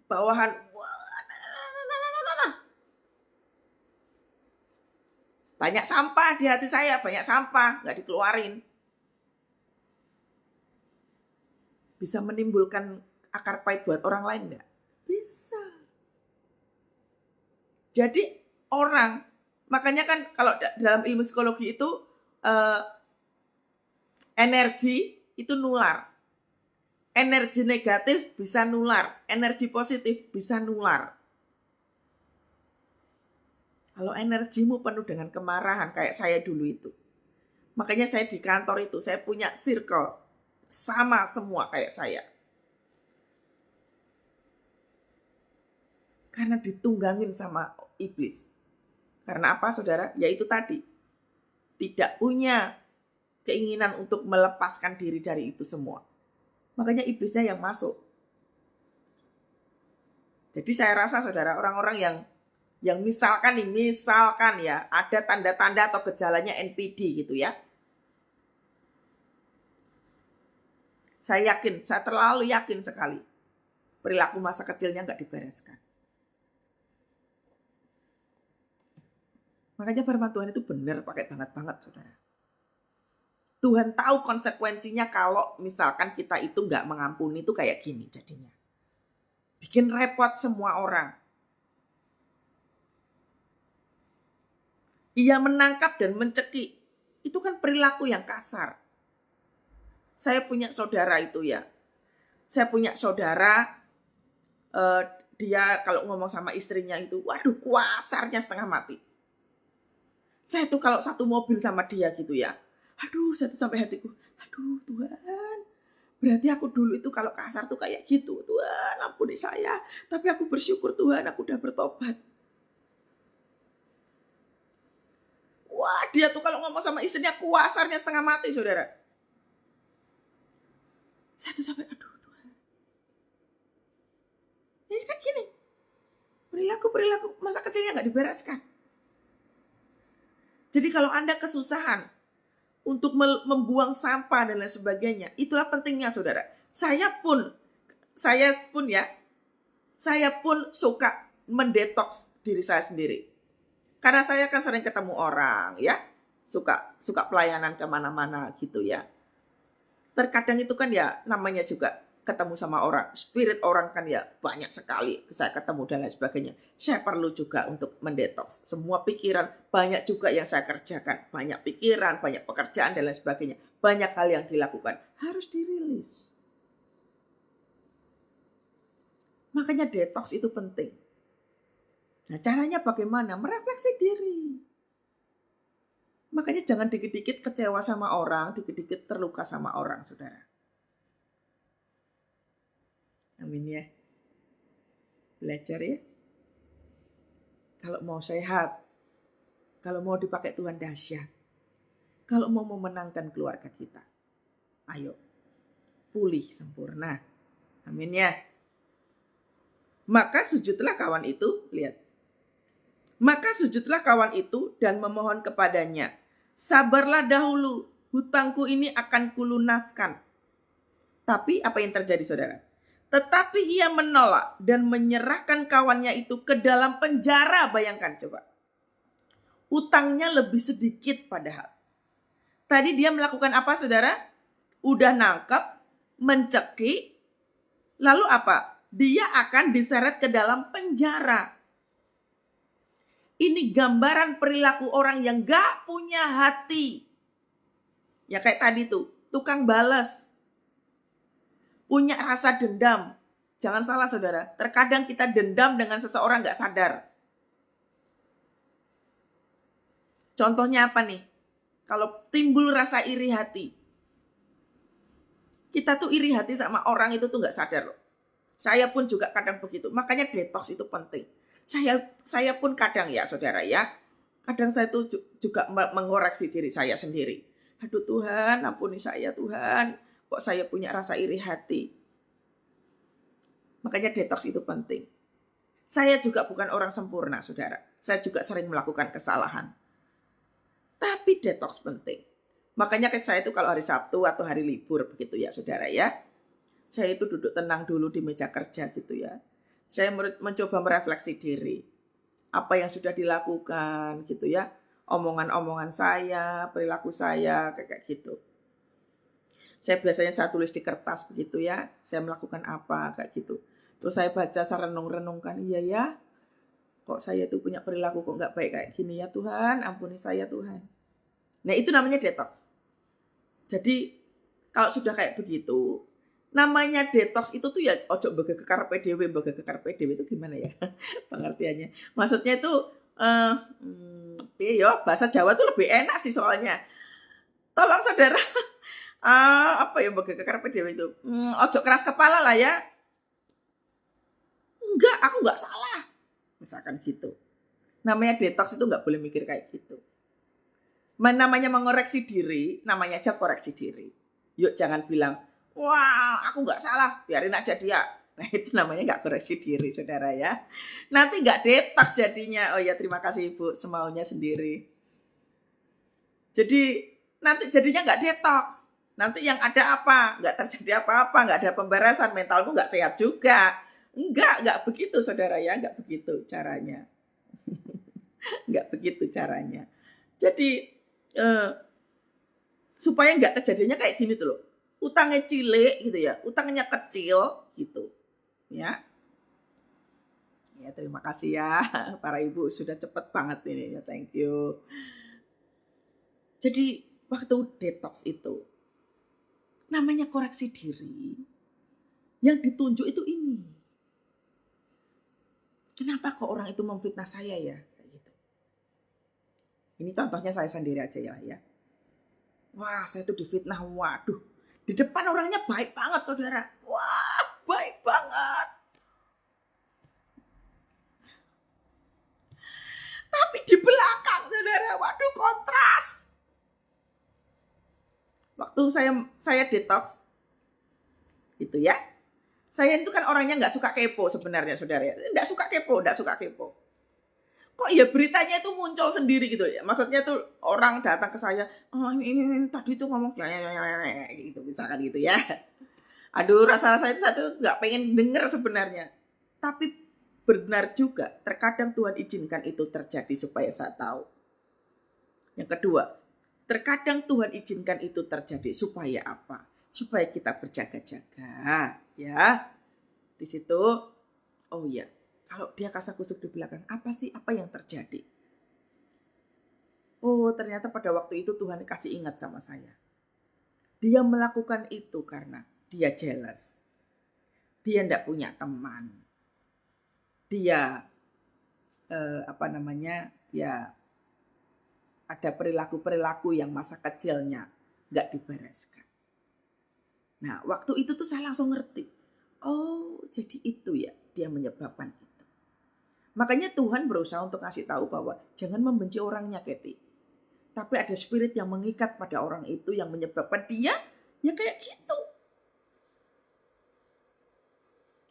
bawahan, banyak sampah di hati saya, banyak sampah, gak dikeluarin. Bisa menimbulkan akar pahit buat orang lain gak? Bisa. Jadi orang, makanya kan kalau dalam ilmu psikologi itu energi itu nular. Energi negatif bisa nular, energi positif bisa nular. Kalau energimu penuh dengan kemarahan kayak saya dulu itu. Makanya saya di kantor itu, saya punya circle sama semua kayak saya. Karena ditunggangin sama iblis. Karena apa, saudara? Yaitu tadi, tidak punya keinginan untuk melepaskan diri dari itu semua. Makanya iblisnya yang masuk. Jadi saya rasa, saudara, orang-orang yang misalkan ya, ada tanda-tanda atau gejalanya NPD gitu ya. Saya terlalu yakin sekali. Perilaku masa kecilnya nggak dibereskan. Makanya firman Tuhan itu benar, pakai banget, saudara. Tuhan tahu konsekuensinya kalau misalkan kita itu nggak mengampuni, itu kayak gini jadinya. Bikin repot semua orang. Ia menangkap dan mencekik. Itu kan perilaku yang kasar. Saya punya saudara itu ya. Saya punya saudara, dia kalau ngomong sama istrinya itu, waduh kasarnya setengah mati. Saya tuh kalau satu mobil sama dia gitu ya, aduh saya tuh sampai hatiku, aduh Tuhan, berarti aku dulu itu kalau kasar tuh kayak gitu. Tuhan ampuni saya, tapi aku bersyukur Tuhan aku udah bertobat. Wah dia tuh kalau ngomong sama istrinya kasarnya setengah mati saudara. Saya tuh sampai aduh Tuhan. Ini kan gini, perilaku masa kecilnya gak dibereskan. Jadi kalau Anda kesusahan untuk membuang sampah dan lain sebagainya, itulah pentingnya saudara. Saya pun suka mendetoks diri saya sendiri. Karena saya kan sering ketemu orang ya, suka pelayanan kemana-mana gitu ya. Terkadang itu kan ya namanya juga ketemu sama orang, spirit orang kan ya banyak sekali saya ketemu dan lain sebagainya. Saya perlu juga untuk mendetoks semua pikiran, banyak juga yang saya kerjakan, banyak pikiran, banyak pekerjaan dan lain sebagainya. Banyak hal yang dilakukan, harus dirilis. Makanya detoks itu penting. Nah caranya bagaimana? Merefleksi diri. Makanya jangan dikit-dikit kecewa sama orang, dikit-dikit terluka sama orang, saudara. Amin ya. Belajar ya. Kalau mau sehat, kalau mau dipakai Tuhan dahsyat, kalau mau memenangkan keluarga kita, ayo pulih sempurna. Amin ya. Maka sujudlah kawan itu, lihat. Maka sujudlah kawan itu dan memohon kepadanya, sabarlah dahulu, hutangku ini akan kulunaskan. Tapi apa yang terjadi saudara? Tetapi ia menolak dan menyerahkan kawannya itu ke dalam penjara. Bayangkan coba. Utangnya lebih sedikit padahal. Tadi dia melakukan apa saudara? Udah nangkep, mencekik. Lalu apa? Dia akan diseret ke dalam penjara. Ini gambaran perilaku orang yang gak punya hati. Ya kayak tadi tuh, tukang balas. Punya rasa dendam. Jangan salah saudara, terkadang kita dendam dengan seseorang gak sadar. Contohnya apa nih? Kalau timbul rasa iri hati. Kita tuh iri hati sama orang itu tuh gak sadar loh. Saya pun juga kadang begitu. Makanya detox itu penting. Saya pun kadang ya saudara ya. Kadang saya tuh juga mengoreksi diri saya sendiri. Aduh Tuhan, ampuni saya Tuhan. Kok saya punya rasa iri hati? Makanya detox itu penting. Saya juga bukan orang sempurna, saudara. Saya juga sering melakukan kesalahan. Tapi detox penting. Makanya saya itu kalau hari Sabtu atau hari libur begitu ya, saudara ya. Saya itu duduk tenang dulu di meja kerja gitu ya. Saya mencoba merefleksi diri. Apa yang sudah dilakukan gitu ya. Omongan-omongan saya, perilaku saya, kayak gitu. Saya tulis di kertas begitu ya. Saya melakukan apa kayak gitu. Terus saya baca, saya renung-renungkan. Iya ya. Kok saya itu punya perilaku kok gak baik kayak gini ya Tuhan. Ampuni saya Tuhan. Nah itu namanya detox. Jadi kalau sudah kayak begitu. Namanya detox itu tuh ya ojo begekar PDW. Begekar PDW itu gimana ya pengertiannya. Maksudnya itu bahasa Jawa tuh lebih enak sih soalnya. Tolong saudara. Apa ya begekar PDW itu? Ojo keras kepala lah ya. Enggak, aku enggak salah. Misalkan gitu. Namanya detox itu enggak boleh mikir kayak gitu. Namanya mengoreksi diri, namanya aja koreksi diri. Yuk jangan bilang, wah aku enggak salah, biarin aja dia. Nah itu namanya enggak koreksi diri saudara ya. Nanti enggak detox jadinya. Oh ya terima kasih Ibu, semaunya sendiri. Jadi nanti jadinya enggak detox. Nanti yang ada apa? Enggak terjadi apa-apa, enggak ada pemberasan, mentalmu enggak sehat juga. Enggak begitu saudara ya, enggak begitu caranya. Enggak begitu caranya. Jadi supaya enggak terjadinya kayak gini tuh loh. Utangnya cilik gitu ya, utangnya kecil gitu. Ya. Ya terima kasih ya para ibu sudah cepet banget ini ya, thank you. Jadi waktu detox itu, namanya koreksi diri, yang ditunjuk itu ini. Kenapa kok orang itu memfitnah saya ya? Kayak gitu. Ini contohnya saya sendiri aja ya. Wah, saya tuh difitnah, waduh. Di depan orangnya baik banget, saudara. Wah, baik banget. Tapi di belakang, saudara, waduh, kontras. Waktu saya detox, gitu ya. Saya itu kan orangnya nggak suka kepo sebenarnya, saudara. Nggak suka kepo. Kok ya beritanya itu muncul sendiri gitu ya. Maksudnya tuh orang datang ke saya, oh ini tadi tuh ngomong gitu, misalkan gitu ya. Aduh, rasa-rasa itu saya tuh nggak pengen denger sebenarnya. Tapi benar juga, terkadang Tuhan izinkan itu terjadi supaya saya tahu. Yang kedua, terkadang Tuhan izinkan itu terjadi supaya apa? Supaya kita berjaga-jaga, ya. Di situ, oh iya, kalau dia kasak-kusuk di belakang, apa yang terjadi? Oh, ternyata pada waktu itu Tuhan kasih ingat sama saya. Dia melakukan itu karena dia jealous. Dia tidak punya teman. Dia ya ada perilaku-perilaku yang masa kecilnya nggak dibereskan. Nah, waktu itu tuh saya langsung ngerti. Oh, jadi itu ya dia menyebabkan itu. Makanya Tuhan berusaha untuk ngasih tahu bahwa jangan membenci orangnya, Keti. Tapi ada spirit yang mengikat pada orang itu yang menyebabkan dia ya kayak gitu.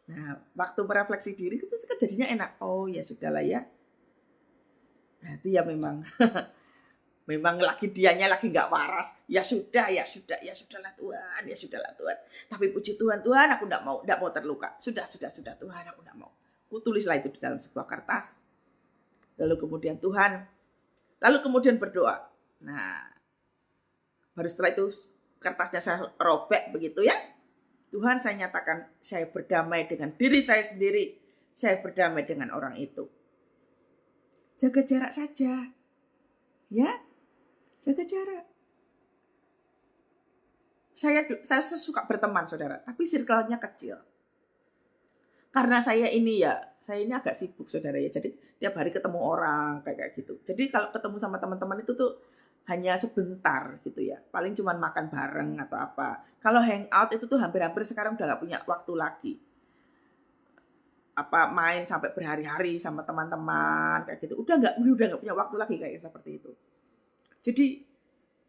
Nah, waktu merefleksi diri itu kan jadinya enak. Oh ya sudahlah ya. Berarti ya memang memang lagi dianya lagi nggak waras. Ya sudahlah Tuhan. Tapi puji Tuhan, aku nggak mau terluka. Sudah Tuhan, aku nggak mau. Aku tulislah itu di dalam sebuah kertas. Lalu kemudian berdoa. Nah, baru setelah itu kertasnya saya robek begitu ya. Tuhan, saya nyatakan saya berdamai dengan diri saya sendiri. Saya berdamai dengan orang itu. Jaga jarak saja. Ya, jaga jarak. Saya suka berteman, saudara. Tapi circle-nya kecil. Karena saya ini agak sibuk, saudara ya. Jadi tiap hari ketemu orang kayak gitu. Jadi kalau ketemu sama teman-teman itu tuh hanya sebentar gitu ya. Paling cuma makan bareng atau apa. Kalau hangout itu tuh hampir-hampir sekarang udah gak punya waktu lagi. Main sampai berhari-hari sama teman-teman kayak gitu. Udah gak punya waktu lagi kayak seperti itu. Jadi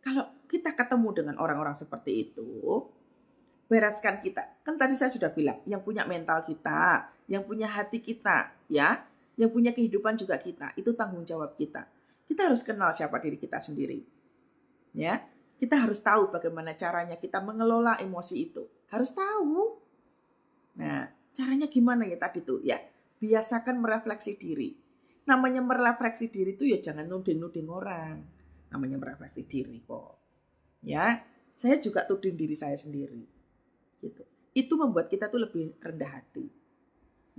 kalau kita ketemu dengan orang-orang seperti itu, bereskan kita. Kan tadi saya sudah bilang, yang punya mental kita, yang punya hati kita, ya, yang punya kehidupan juga kita. Itu tanggung jawab kita. Kita harus kenal siapa diri kita sendiri. Ya, kita harus tahu bagaimana caranya kita mengelola emosi itu. Harus tahu. Nah, caranya gimana ya tadi tuh? Ya, biasakan merefleksi diri. Namanya merefleksi diri itu ya jangan nuding-nuding orang. Namanya merefleksi diri kok. Ya, saya juga tuding diri saya sendiri. Gitu. Itu membuat kita tuh lebih rendah hati.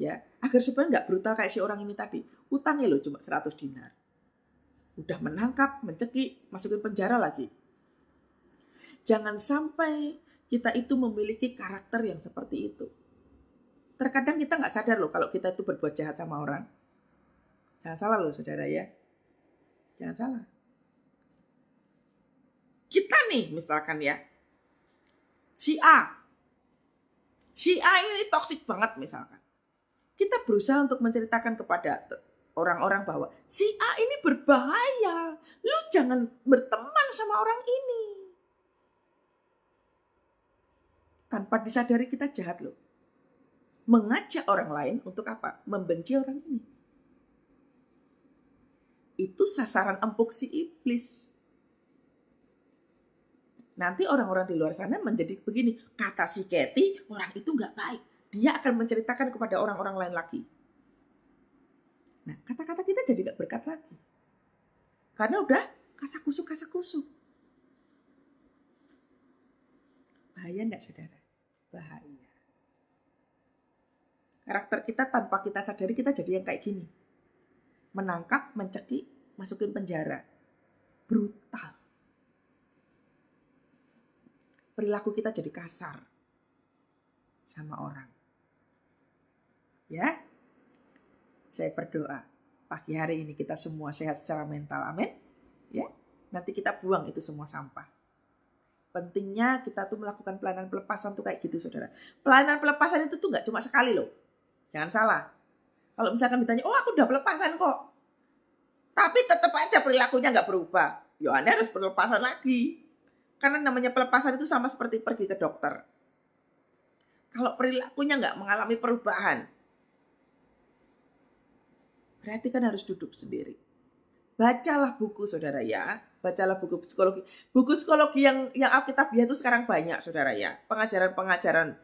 Ya, agar supaya nggak brutal kayak si orang ini tadi. Utangnya loh cuma 100 dinar. Udah menangkap, mencekik, masukin penjara lagi. Jangan sampai kita itu memiliki karakter yang seperti itu. Terkadang kita nggak sadar loh kalau kita itu berbuat jahat sama orang. Jangan salah loh saudara ya. Jangan salah. Kita nih misalkan ya. Si A ini toksik banget misalkan. Kita berusaha untuk menceritakan kepada orang-orang bahwa si A ini berbahaya. Lu jangan berteman sama orang ini. Tanpa disadari kita jahat loh. Mengajak orang lain untuk apa? Membenci orang ini. Itu sasaran empuk si iblis. Nanti orang-orang di luar sana menjadi begini. Kata si Keti, orang itu gak baik. Dia akan menceritakan kepada orang-orang lain lagi. Nah, kata-kata kita jadi gak berkat lagi. Karena udah kasak-kusuk. Bahaya gak saudara? Bahaya. Karakter kita tanpa kita sadari kita jadi yang kayak gini. Menangkap, mencekik, masukin penjara. Brutal. perilaku kita jadi kasar sama orang. Ya, saya berdoa pagi hari ini kita semua sehat secara mental, amin. Ya, nanti kita buang itu semua sampah. Pentingnya kita tuh melakukan pelayanan pelepasan tuh kayak gitu, saudara. Pelayanan pelepasan itu tuh nggak cuma sekali loh, jangan salah. Kalau misalkan ditanya, oh aku udah pelepasan kok, tapi tetap aja perilakunya nggak berubah, ya Anda harus pelepasan lagi. Karena namanya pelepasan itu sama seperti pergi ke dokter. Kalau perilakunya nggak mengalami perubahan, berarti kan harus duduk sendiri. Bacalah buku, saudara ya. Bacalah buku psikologi. Buku psikologi yang Alkitabiah itu sekarang banyak, saudara ya. Pengajaran-pengajaran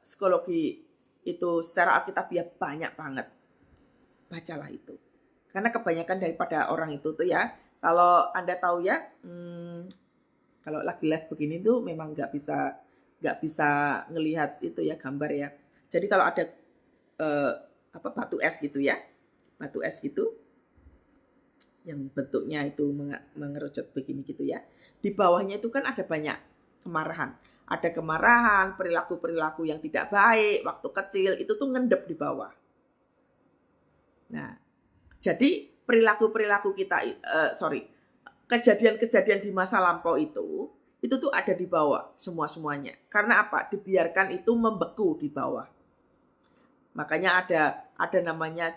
psikologi itu secara Alkitabiah banyak banget. Bacalah itu. Karena kebanyakan daripada orang itu tuh ya, kalau Anda tahu ya, kalau lagi live begini tuh memang nggak bisa ngelihat itu ya gambar ya. Jadi kalau ada batu es gitu ya, batu es gitu, yang bentuknya itu mengerucut begini gitu ya. Di bawahnya itu kan ada banyak kemarahan. Ada kemarahan, perilaku-perilaku yang tidak baik waktu kecil itu tuh ngendep di bawah. Nah, jadi perilaku-perilaku kita, kejadian-kejadian di masa lampau itu tuh ada di bawah semuanya. Karena apa? Dibiarkan itu membeku di bawah. Makanya ada namanya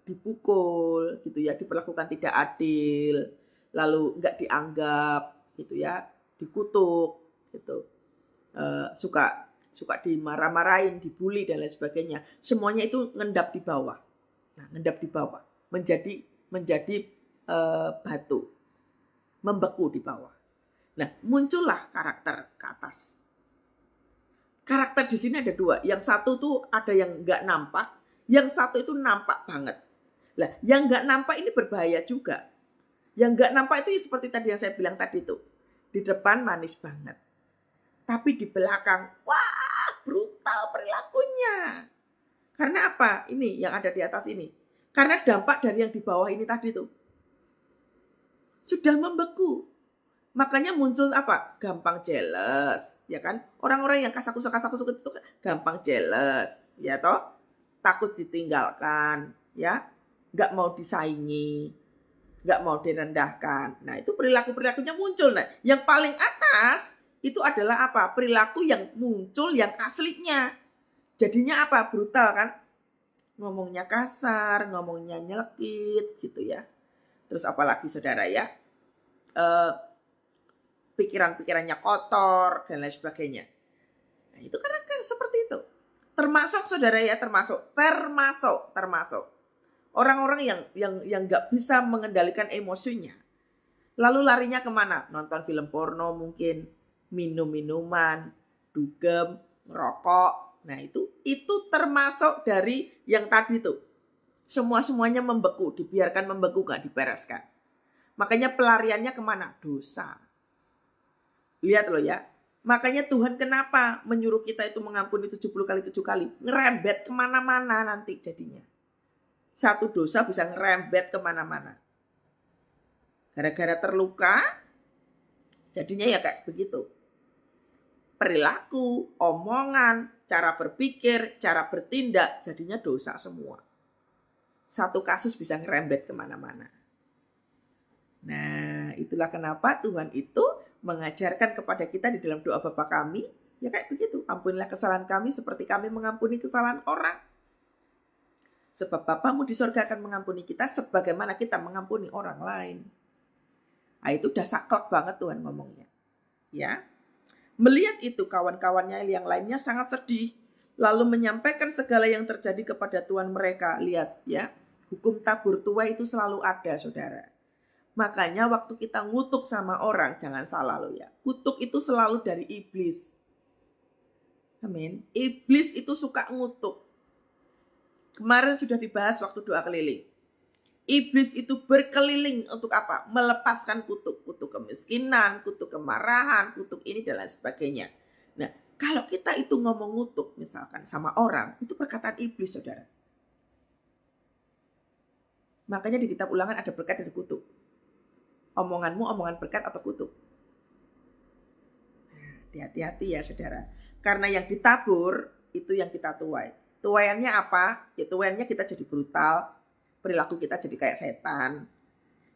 dipukul gitu ya, diperlakukan tidak adil, lalu nggak dianggap gitu ya, dikutuk gitu, suka dimarah-marahin, dibully dan lain sebagainya. Semuanya itu ngendap di bawah. Nah, ngendap di bawah menjadi batu, membeku di bawah. Nah, muncullah karakter ke atas. Karakter di sini ada dua. Yang satu tuh ada yang nggak nampak, yang satu itu nampak banget. Lah, yang nggak nampak ini berbahaya juga. Yang nggak nampak itu seperti tadi yang saya bilang tadi tuh. Di depan manis banget. Tapi di belakang, wah brutal perilakunya. Karena apa? Ini yang ada di atas ini. Karena dampak dari yang di bawah ini tadi tuh. Sudah membeku. Makanya muncul apa? Gampang jealous, ya kan? Orang-orang yang kasakusuk itu gampang jealous, ya toh? Takut ditinggalkan, ya? Nggak mau disaingi, nggak mau direndahkan. Nah, itu perilaku-perilakunya muncul. Nah, yang paling atas itu adalah apa? Perilaku yang muncul yang aslinya. Jadinya apa? Brutal kan? Ngomongnya kasar, ngomongnya nyelekit gitu ya. Terus apalagi saudara ya? Pikiran-pikirannya kotor dan lain sebagainya. Nah, itu kan seperti itu. Termasuk saudara ya, termasuk orang-orang yang nggak bisa mengendalikan emosinya. Lalu larinya kemana? Nonton film porno mungkin, minum minuman, dugem, ngerokok. Nah itu termasuk dari yang tadi tuh. Semuanya membeku, dibiarkan membeku, nggak dibereskan. Makanya pelariannya kemana? Dosa. Lihat loh ya. Makanya Tuhan kenapa menyuruh kita itu mengampuni 70 kali 7 kali. Ngerembet kemana-mana nanti jadinya. Satu dosa bisa ngerembet kemana-mana. Gara-gara terluka, jadinya ya kayak begitu. Perilaku, omongan, cara berpikir, cara bertindak, jadinya dosa semua. Satu kasus bisa ngerembet kemana-mana. Nah, itulah kenapa Tuhan itu mengajarkan kepada kita di dalam doa Bapa kami, ya kayak begitu. Ampunilah kesalahan kami seperti kami mengampuni kesalahan orang. Sebab Bapamu di sorga akan mengampuni kita sebagaimana kita mengampuni orang lain. Nah, itu udah saklek banget Tuhan ngomongnya. Ya. Melihat itu kawan-kawannya yang lainnya sangat sedih. Lalu menyampaikan segala yang terjadi kepada Tuhan mereka. Lihat ya, hukum tabur tuai itu selalu ada saudara. Makanya waktu kita ngutuk sama orang, jangan salah loh ya. Kutuk itu selalu dari iblis. Amin. Iblis itu suka ngutuk. Kemarin sudah dibahas waktu doa keliling. Iblis itu berkeliling untuk apa? Melepaskan kutuk. Kutuk kemiskinan, kutuk kemarahan, kutuk ini dan lain sebagainya. Nah, kalau kita itu ngomong ngutuk misalkan sama orang, itu perkataan iblis saudara. Makanya di kitab Ulangan ada berkat dan kutuk. Omonganmu omongan berkat atau kutuk. Hati-hati ya saudara. Karena yang ditabur itu yang kita tuai. Tuaiannya apa? Ya tuaiannya kita jadi brutal, perilaku kita jadi kayak setan,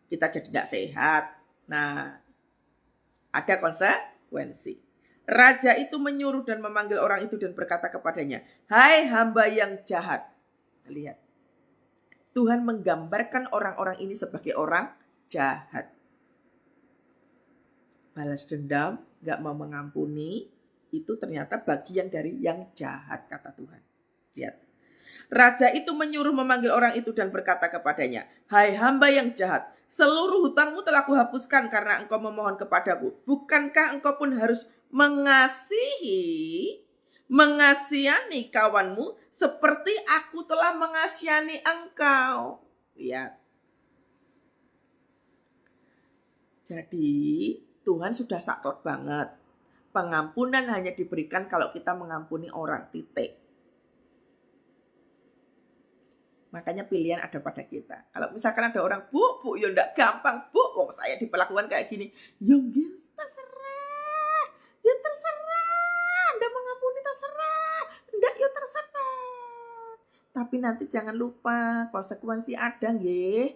kita jadi tidak sehat. Nah, ada konsekuensi. Raja itu menyuruh dan memanggil orang itu dan berkata kepadanya, "Hai hamba yang jahat." Lihat, Tuhan menggambarkan orang-orang ini sebagai orang jahat. Balas dendam, gak mau mengampuni, itu ternyata bagian dari yang jahat, kata Tuhan. Lihat. Raja itu menyuruh memanggil orang itu dan berkata kepadanya, "Hai hamba yang jahat, seluruh hutangmu telah kuhapuskan karena engkau memohon kepadaku. Bukankah engkau pun harus mengasihani kawanmu seperti aku telah mengasihani engkau?" Lihat. Jadi Tuhan sudah saklek banget. Pengampunan hanya diberikan kalau kita mengampuni orang, titik. Makanya pilihan ada pada kita. Kalau misalkan ada orang, Bu, ya enggak gampang, Bu. Wong saya diperlakukan kayak gini. Ya terserah. Ya terserah. Anda mengampuni terserah. Enggak, ya terserah. Tapi nanti jangan lupa konsekuensi ada, nggih.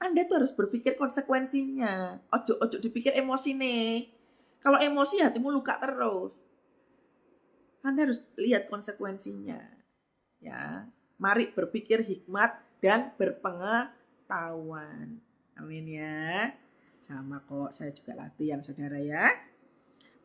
Anda tuh harus berpikir konsekuensinya. Ojo dipikir emosi nih. Kalau emosi hatimu luka terus. Anda harus lihat konsekuensinya. Ya. Mari berpikir hikmat dan berpengetahuan. Amin ya. Sama kok, saya juga latihan saudara ya.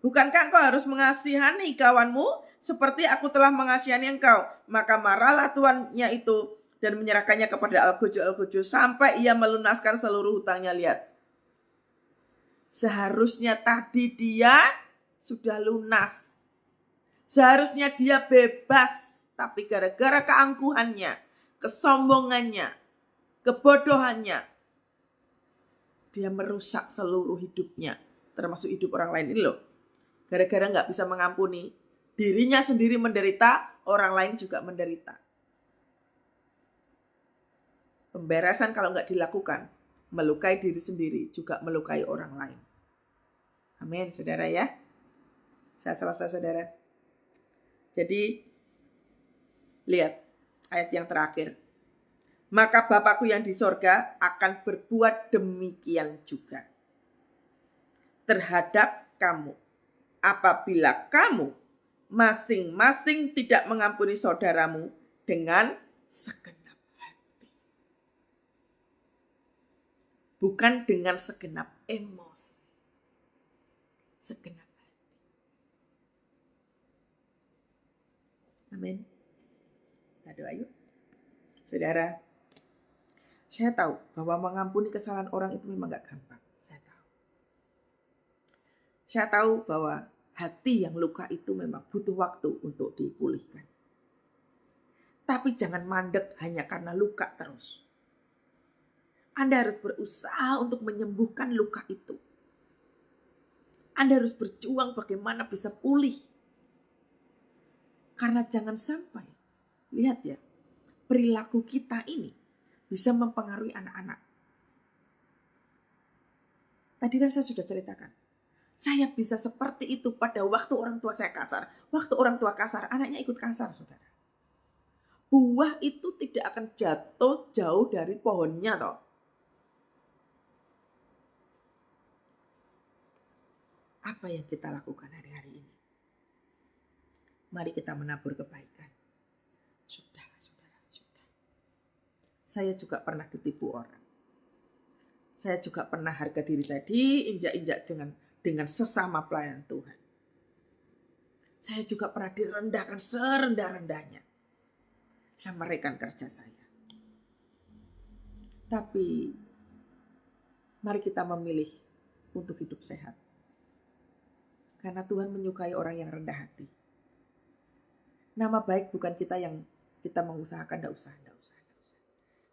Bukankah engkau harus mengasihani kawanmu seperti aku telah mengasihani engkau? Maka marahlah tuannya itu dan menyerahkannya kepada Al-Guju sampai ia melunaskan seluruh hutangnya. Lihat. Seharusnya tadi dia sudah lunas. Seharusnya dia bebas. Tapi gara-gara keangkuhannya, kesombongannya, kebodohannya, dia merusak seluruh hidupnya. Termasuk hidup orang lain ini loh. Gara-gara gak bisa mengampuni, dirinya sendiri menderita, orang lain juga menderita. Pemberesan kalau gak dilakukan, melukai diri sendiri, juga melukai orang lain. Amin, saudara ya. Saya selesai, saudara. Jadi, lihat ayat yang terakhir. Maka Bapakku yang di sorga akan berbuat demikian juga terhadap kamu. Apabila kamu masing-masing tidak mengampuni saudaramu dengan segenap hati. Bukan dengan segenap emosi. Segenap hati. Amin. Kita doa yuk. Saudara, saya tahu bahwa mengampuni kesalahan orang itu memang gak gampang. Saya tahu bahwa hati yang luka itu memang butuh waktu untuk dipulihkan. Tapi jangan mandek hanya karena luka terus. Anda harus berusaha untuk menyembuhkan luka itu. Anda harus berjuang bagaimana bisa pulih. Karena jangan sampai, lihat ya, perilaku kita ini bisa mempengaruhi anak-anak. Tadi kan saya sudah ceritakan. Saya bisa seperti itu pada waktu orang tua saya kasar. Waktu orang tua kasar, anaknya ikut kasar, saudara. Buah itu tidak akan jatuh jauh dari pohonnya, toh. Apa yang kita lakukan hari-hari ini? Mari kita menabur kebaikan. Sudah. Saya juga pernah ditipu orang. Saya juga pernah harga diri saya diinjak-injak dengan sesama pelayan Tuhan. Saya juga pernah direndahkan serendah-rendahnya sama rekan kerja saya. Tapi mari kita memilih untuk hidup sehat. Karena Tuhan menyukai orang yang rendah hati. Nama baik bukan kita yang kita mengusahakan, tidak usah.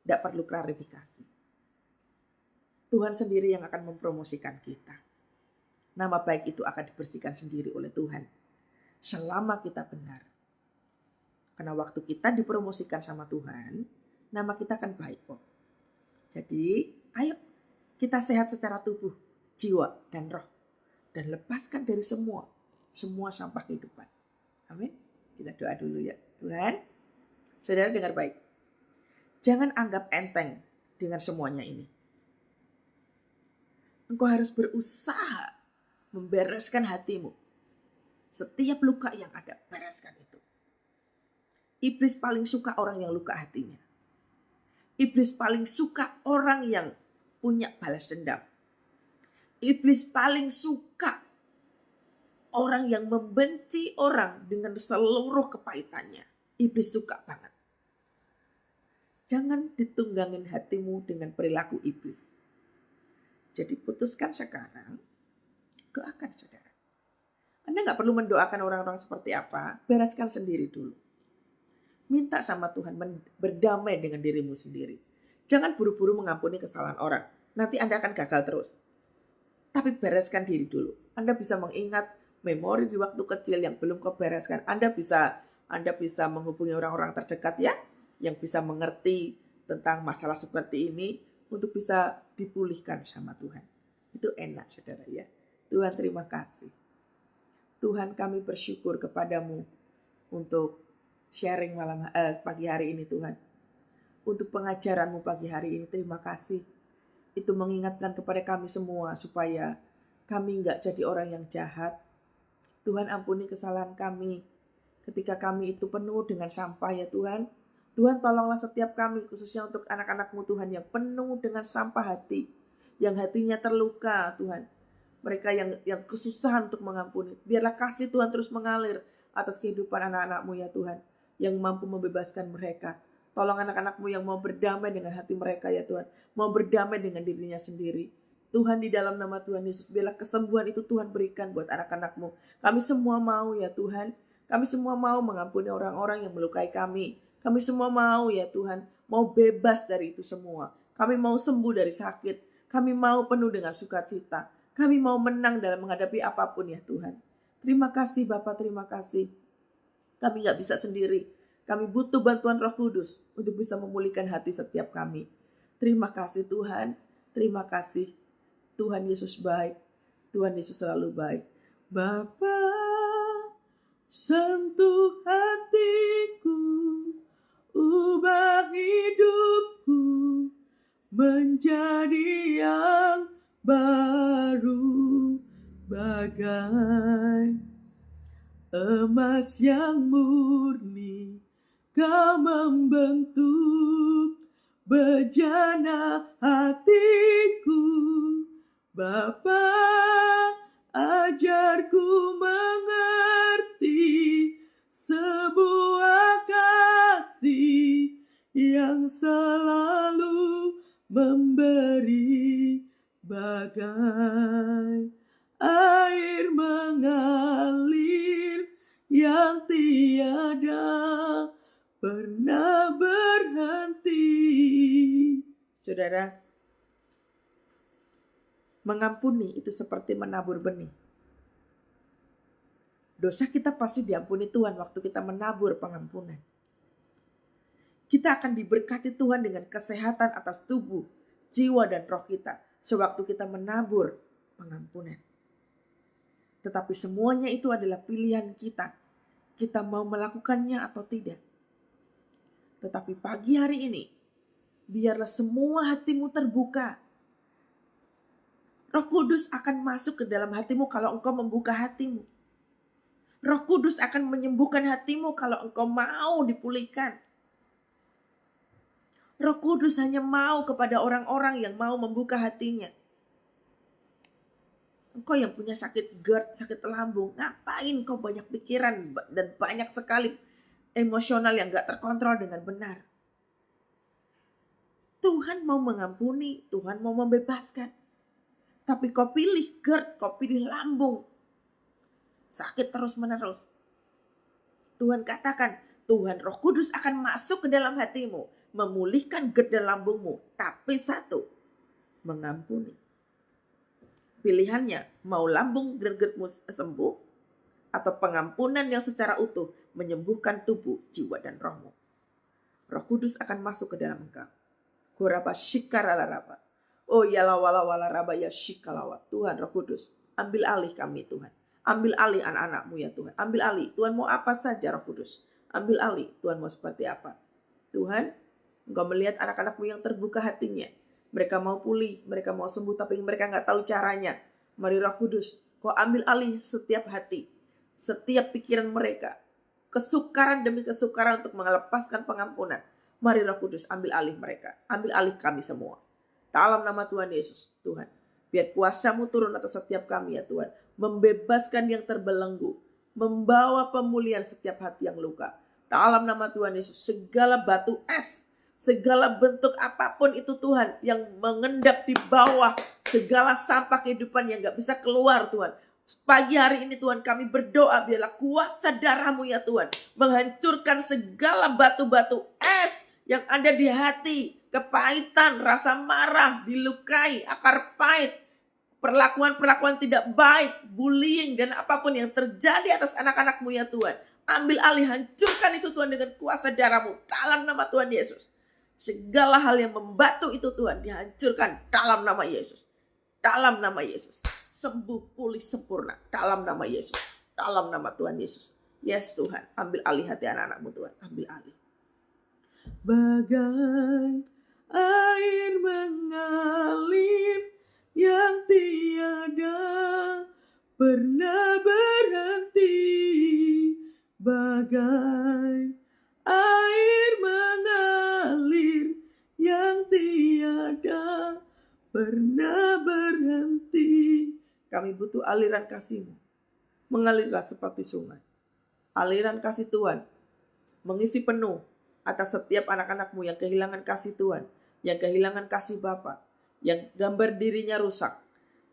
Tidak perlu klarifikasi. Tuhan sendiri yang akan mempromosikan kita. Nama baik itu akan dibersihkan sendiri oleh Tuhan. Selama kita benar. Karena waktu kita dipromosikan sama Tuhan, nama kita akan baik kok. Jadi, ayo kita sehat secara tubuh, jiwa, dan roh. dan lepaskan dari semua sampah kehidupan. Amin. Kita doa dulu ya. Tuhan, saudara dengar baik. Jangan anggap enteng dengan semuanya ini. Engkau harus berusaha membereskan hatimu. Setiap luka yang ada, bereskan itu. Iblis paling suka orang yang luka hatinya. Iblis paling suka orang yang punya balas dendam. Iblis paling suka orang yang membenci orang dengan seluruh kepahitannya. Iblis suka banget. Jangan ditunggangin hatimu dengan perilaku iblis. Jadi putuskan sekarang, doakan saudara. Anda gak perlu mendoakan orang-orang seperti apa, bereskan sendiri dulu. Minta sama Tuhan berdamai dengan dirimu sendiri. Jangan buru-buru mengampuni kesalahan orang. Nanti Anda akan gagal terus. Tapi bereskan diri dulu. Anda bisa mengingat memori di waktu kecil yang belum kau bereskan. Anda bisa menghubungi orang-orang terdekat ya, yang bisa mengerti tentang masalah seperti ini untuk bisa dipulihkan sama Tuhan. Itu enak saudara ya. Tuhan terima kasih. Tuhan kami bersyukur kepadamu untuk sharing pagi hari ini Tuhan. Untuk pengajaranmu pagi hari ini terima kasih. Itu mengingatkan kepada kami semua supaya kami enggak jadi orang yang jahat. Tuhan ampuni kesalahan kami ketika kami itu penuh dengan sampah ya Tuhan. Tuhan tolonglah setiap kami khususnya untuk anak-anak-Mu Tuhan yang penuh dengan sampah hati. Yang hatinya terluka Tuhan. Mereka yang kesusahan untuk mengampuni. Biarlah kasih Tuhan terus mengalir atas kehidupan anak-anak-Mu ya Tuhan. Yang mampu membebaskan mereka. Tolong anak-anak-Mu yang mau berdamai dengan hati mereka ya Tuhan. Mau berdamai dengan dirinya sendiri. Tuhan di dalam nama Tuhan Yesus. Biarlah kesembuhan itu Tuhan berikan buat anak-anak-Mu. Kami semua mau ya Tuhan. Kami semua mau mengampuni orang-orang yang melukai kami. Kami semua mau ya Tuhan. Mau bebas dari itu semua. Kami mau sembuh dari sakit. Kami mau penuh dengan sukacita. Kami mau menang dalam menghadapi apapun ya Tuhan. Terima kasih Bapa, terima kasih. Kami gak bisa sendiri. Kami butuh bantuan Roh Kudus untuk bisa memulihkan hati setiap kami. Terima kasih Tuhan. Terima kasih. Tuhan Yesus baik. Tuhan Yesus selalu baik. Bapa, sentuh hatiku, ubah hidupku menjadi yang baru, bagai emas yang murni. Kau membentuk bejana hatiku. Bapa, ajarku mengerti sebuah kasih yang selalu memberi, bagai air mengalir yang tiada pernah berhenti. Saudara, mengampuni itu seperti menabur benih. Dosa kita pasti diampuni Tuhan waktu kita menabur pengampunan. Kita akan diberkati Tuhan dengan kesehatan atas tubuh, jiwa dan roh kita sewaktu kita menabur pengampunan. Tetapi semuanya itu adalah pilihan kita. Kita mau melakukannya atau tidak. Tetapi pagi hari ini, biarlah semua hatimu terbuka. Roh Kudus akan masuk ke dalam hatimu kalau engkau membuka hatimu. Roh Kudus akan menyembuhkan hatimu kalau engkau mau dipulihkan. Roh Kudus hanya mau kepada orang-orang yang mau membuka hatinya. Engkau yang punya sakit GERD, sakit lambung, ngapain kau banyak pikiran dan banyak sekali emosional yang gak terkontrol dengan benar. Tuhan mau mengampuni, Tuhan mau membebaskan. Tapi kau pilih GERD, kau pilih lambung. Sakit terus menerus. Tuhan katakan, Tuhan Roh Kudus akan masuk ke dalam hatimu. Memulihkan GERD dan lambungmu. Tapi satu, mengampuni. Pilihannya, mau lambung GERD-mu sembuh, atau pengampunan yang secara utuh menyembuhkan tubuh, jiwa, dan rohmu. Roh Kudus akan masuk ke dalam engkau. Kuraba shikarala raba. Oh ya lawala wala raba ya shikalawa. Tuhan Roh Kudus, Ambil alih kami Tuhan. Ambil alih anak-anak-Mu ya Tuhan. Ambil alih. Tuhan mau apa saja Roh Kudus. Ambil alih. Tuhan mau seperti apa. Tuhan, Engkau melihat anak-anak-Mu yang terbuka hatinya. Mereka mau pulih. Mereka mau sembuh. Tapi mereka gak tahu caranya. Mari Roh Kudus, Kau ambil alih setiap hati. Setiap pikiran mereka. Kesukaran demi kesukaran untuk melepaskan pengampunan. Mari Roh Kudus, ambil alih mereka. Ambil alih kami semua. Dalam nama Tuhan Yesus, Tuhan. Biar kuasa-Mu turun atas setiap kami ya Tuhan. Membebaskan yang terbelenggu. Membawa pemulihan setiap hati yang luka. Dalam nama Tuhan Yesus, segala batu es, segala bentuk apapun itu Tuhan, yang mengendap di bawah segala sampah kehidupan yang gak bisa keluar Tuhan. Pagi hari ini Tuhan kami berdoa biarlah kuasa darah-Mu ya Tuhan menghancurkan segala batu-batu es yang ada di hati. Kepahitan, rasa marah, dilukai, akar pahit, perlakuan-perlakuan tidak baik, bullying dan apapun yang terjadi atas anak-anak-Mu ya Tuhan. Ambil alih, hancurkan itu Tuhan dengan kuasa darah-Mu dalam nama Tuhan Yesus. Segala hal yang membatu itu Tuhan dihancurkan dalam nama Yesus. Dalam nama Yesus. Sembuh, pulih, sempurna dalam nama Yesus. Dalam nama Tuhan Yesus. Yes Tuhan, ambil alih hati anak-anak-Mu Tuhan. Ambil alih. Bagai air mengalir yang tiada pernah berhenti, bagai air mengalir yang tiada pernah berhenti. Kami butuh aliran kasih-Mu. Mengalirlah seperti sungai. Aliran kasih Tuhan mengisi penuh atas setiap anak-anak-Mu yang kehilangan kasih Tuhan, yang kehilangan kasih Bapa, yang gambar dirinya rusak,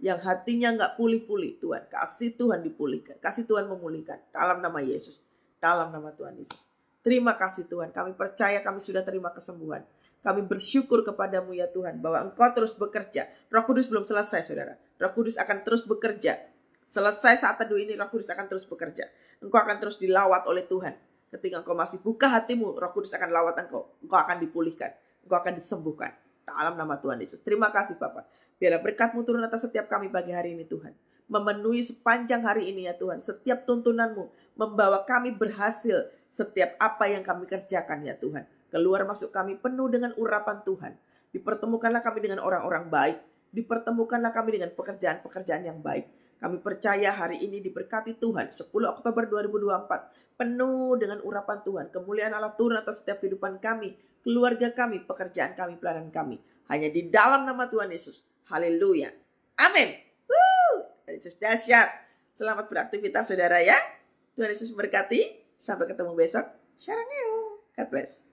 yang hatinya gak pulih-pulih Tuhan. Kasih Tuhan dipulihkan, kasih Tuhan memulihkan dalam nama Yesus, dalam nama Tuhan Yesus. Terima kasih Tuhan, kami percaya kami sudah terima kesembuhan. Kami bersyukur kepadamu ya Tuhan bahwa Engkau terus bekerja. Roh Kudus belum selesai saudara. Roh Kudus akan terus bekerja. Selesai saat teduh ini Roh Kudus akan terus bekerja. Engkau akan terus dilawat oleh Tuhan. Ketika engkau masih buka hatimu, Roh Kudus akan lawat engkau. Engkau akan dipulihkan. Engkau akan disembuhkan. Dalam nama Tuhan Yesus. Terima kasih Bapa. Biarlah berkat-Mu turun atas setiap kami pagi hari ini Tuhan. Memenuhi sepanjang hari ini ya Tuhan. Setiap tuntunan-Mu membawa kami berhasil. Setiap apa yang kami kerjakan ya Tuhan. Keluar masuk kami penuh dengan urapan Tuhan. Dipertemukanlah kami dengan orang-orang baik. Dipertemukanlah kami dengan pekerjaan-pekerjaan yang baik. Kami percaya hari ini diberkati Tuhan. 10 Oktober 2024. Penuh dengan urapan Tuhan. Kemuliaan Allah turun atas setiap kehidupan kami. Keluarga kami, pekerjaan kami, pelayanan kami. Hanya di dalam nama Tuhan Yesus. Haleluya. Amin. Yesus dahsyat. Selamat beraktivitas saudara ya. Tuhan Yesus memberkati. Sampai ketemu besok. Shalom. God bless.